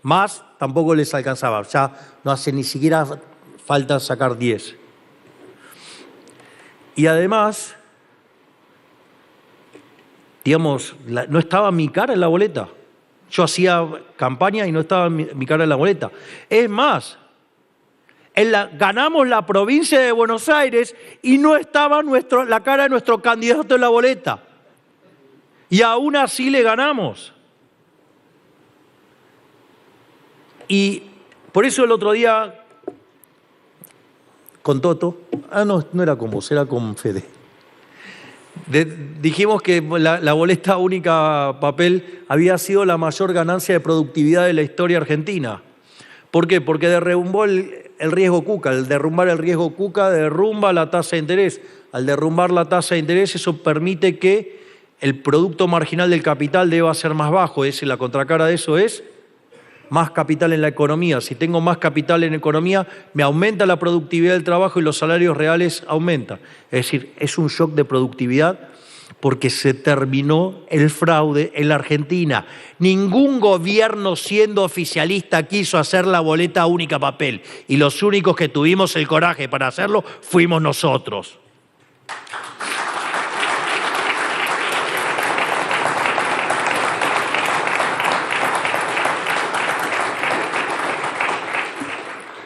más, tampoco les alcanzaba. Ya no hace ni siquiera falta sacar 10. Y además, digamos, no estaba mi cara en la boleta. Yo hacía campaña y no estaba mi cara en la boleta. Es más, ganamos la provincia de Buenos Aires y no estaba la cara de nuestro candidato en la boleta. Y aún así le ganamos. Y por eso el otro día, con Toto, no era con vos, era con Fede. Dijimos que la boleta única papel había sido la mayor ganancia de productividad de la historia argentina. ¿Por qué? Porque derrumbó el riesgo Cuca. Al derrumbar el riesgo Cuca, derrumba la tasa de interés. Al derrumbar la tasa de interés, eso permite que el producto marginal del capital deba ser más bajo. Es decir, la contracara de eso es más capital en la economía. Si tengo más capital en la economía, me aumenta la productividad del trabajo y los salarios reales aumentan. Es decir, es un shock de productividad porque se terminó el fraude en la Argentina. Ningún gobierno siendo oficialista quiso hacer la boleta única papel y los únicos que tuvimos el coraje para hacerlo fuimos nosotros.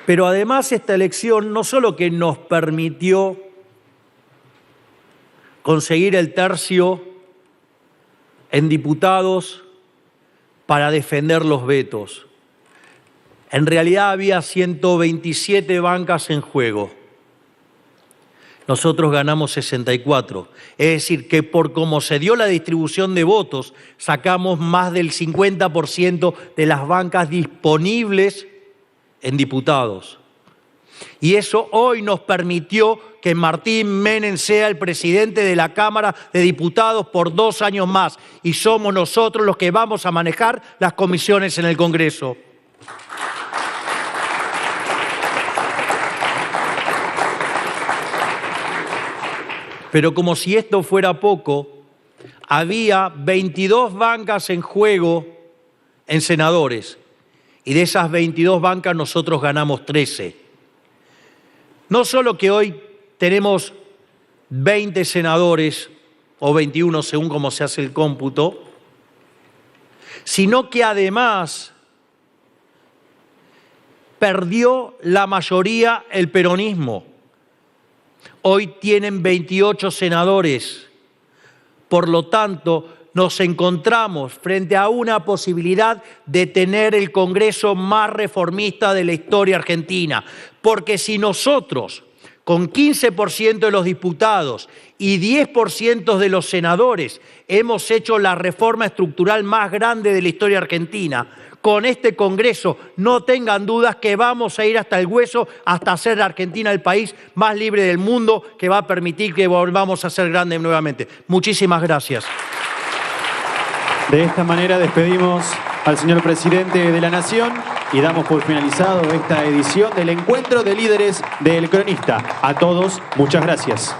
Pero además esta elección no solo que nos permitió conseguir el tercio en diputados para defender los vetos. En realidad había 127 bancas en juego. Nosotros ganamos 64. Es decir, que por cómo se dio la distribución de votos, sacamos más del 50% de las bancas disponibles en diputados. Y eso hoy nos permitió que Martín Menem sea el presidente de la Cámara de Diputados por 2 años más. Y somos nosotros los que vamos a manejar las comisiones en el Congreso. Pero como si esto fuera poco, había 22 bancas en juego en senadores. Y de esas 22 bancas nosotros ganamos 13. No solo que hoy tenemos 20 senadores, o 21 según cómo se hace el cómputo, sino que además perdió la mayoría el peronismo. Hoy tienen 28 senadores. Por lo tanto, nos encontramos frente a una posibilidad de tener el Congreso más reformista de la historia argentina. Porque si nosotros, con 15% de los diputados y 10% de los senadores, hemos hecho la reforma estructural más grande de la historia argentina, con este Congreso no tengan dudas que vamos a ir hasta el hueso, hasta hacer de Argentina el país más libre del mundo, que va a permitir que volvamos a ser grandes nuevamente. Muchísimas gracias. De esta manera despedimos al señor presidente de la Nación y damos por finalizado esta edición del Encuentro de Líderes del Cronista. A todos, muchas gracias.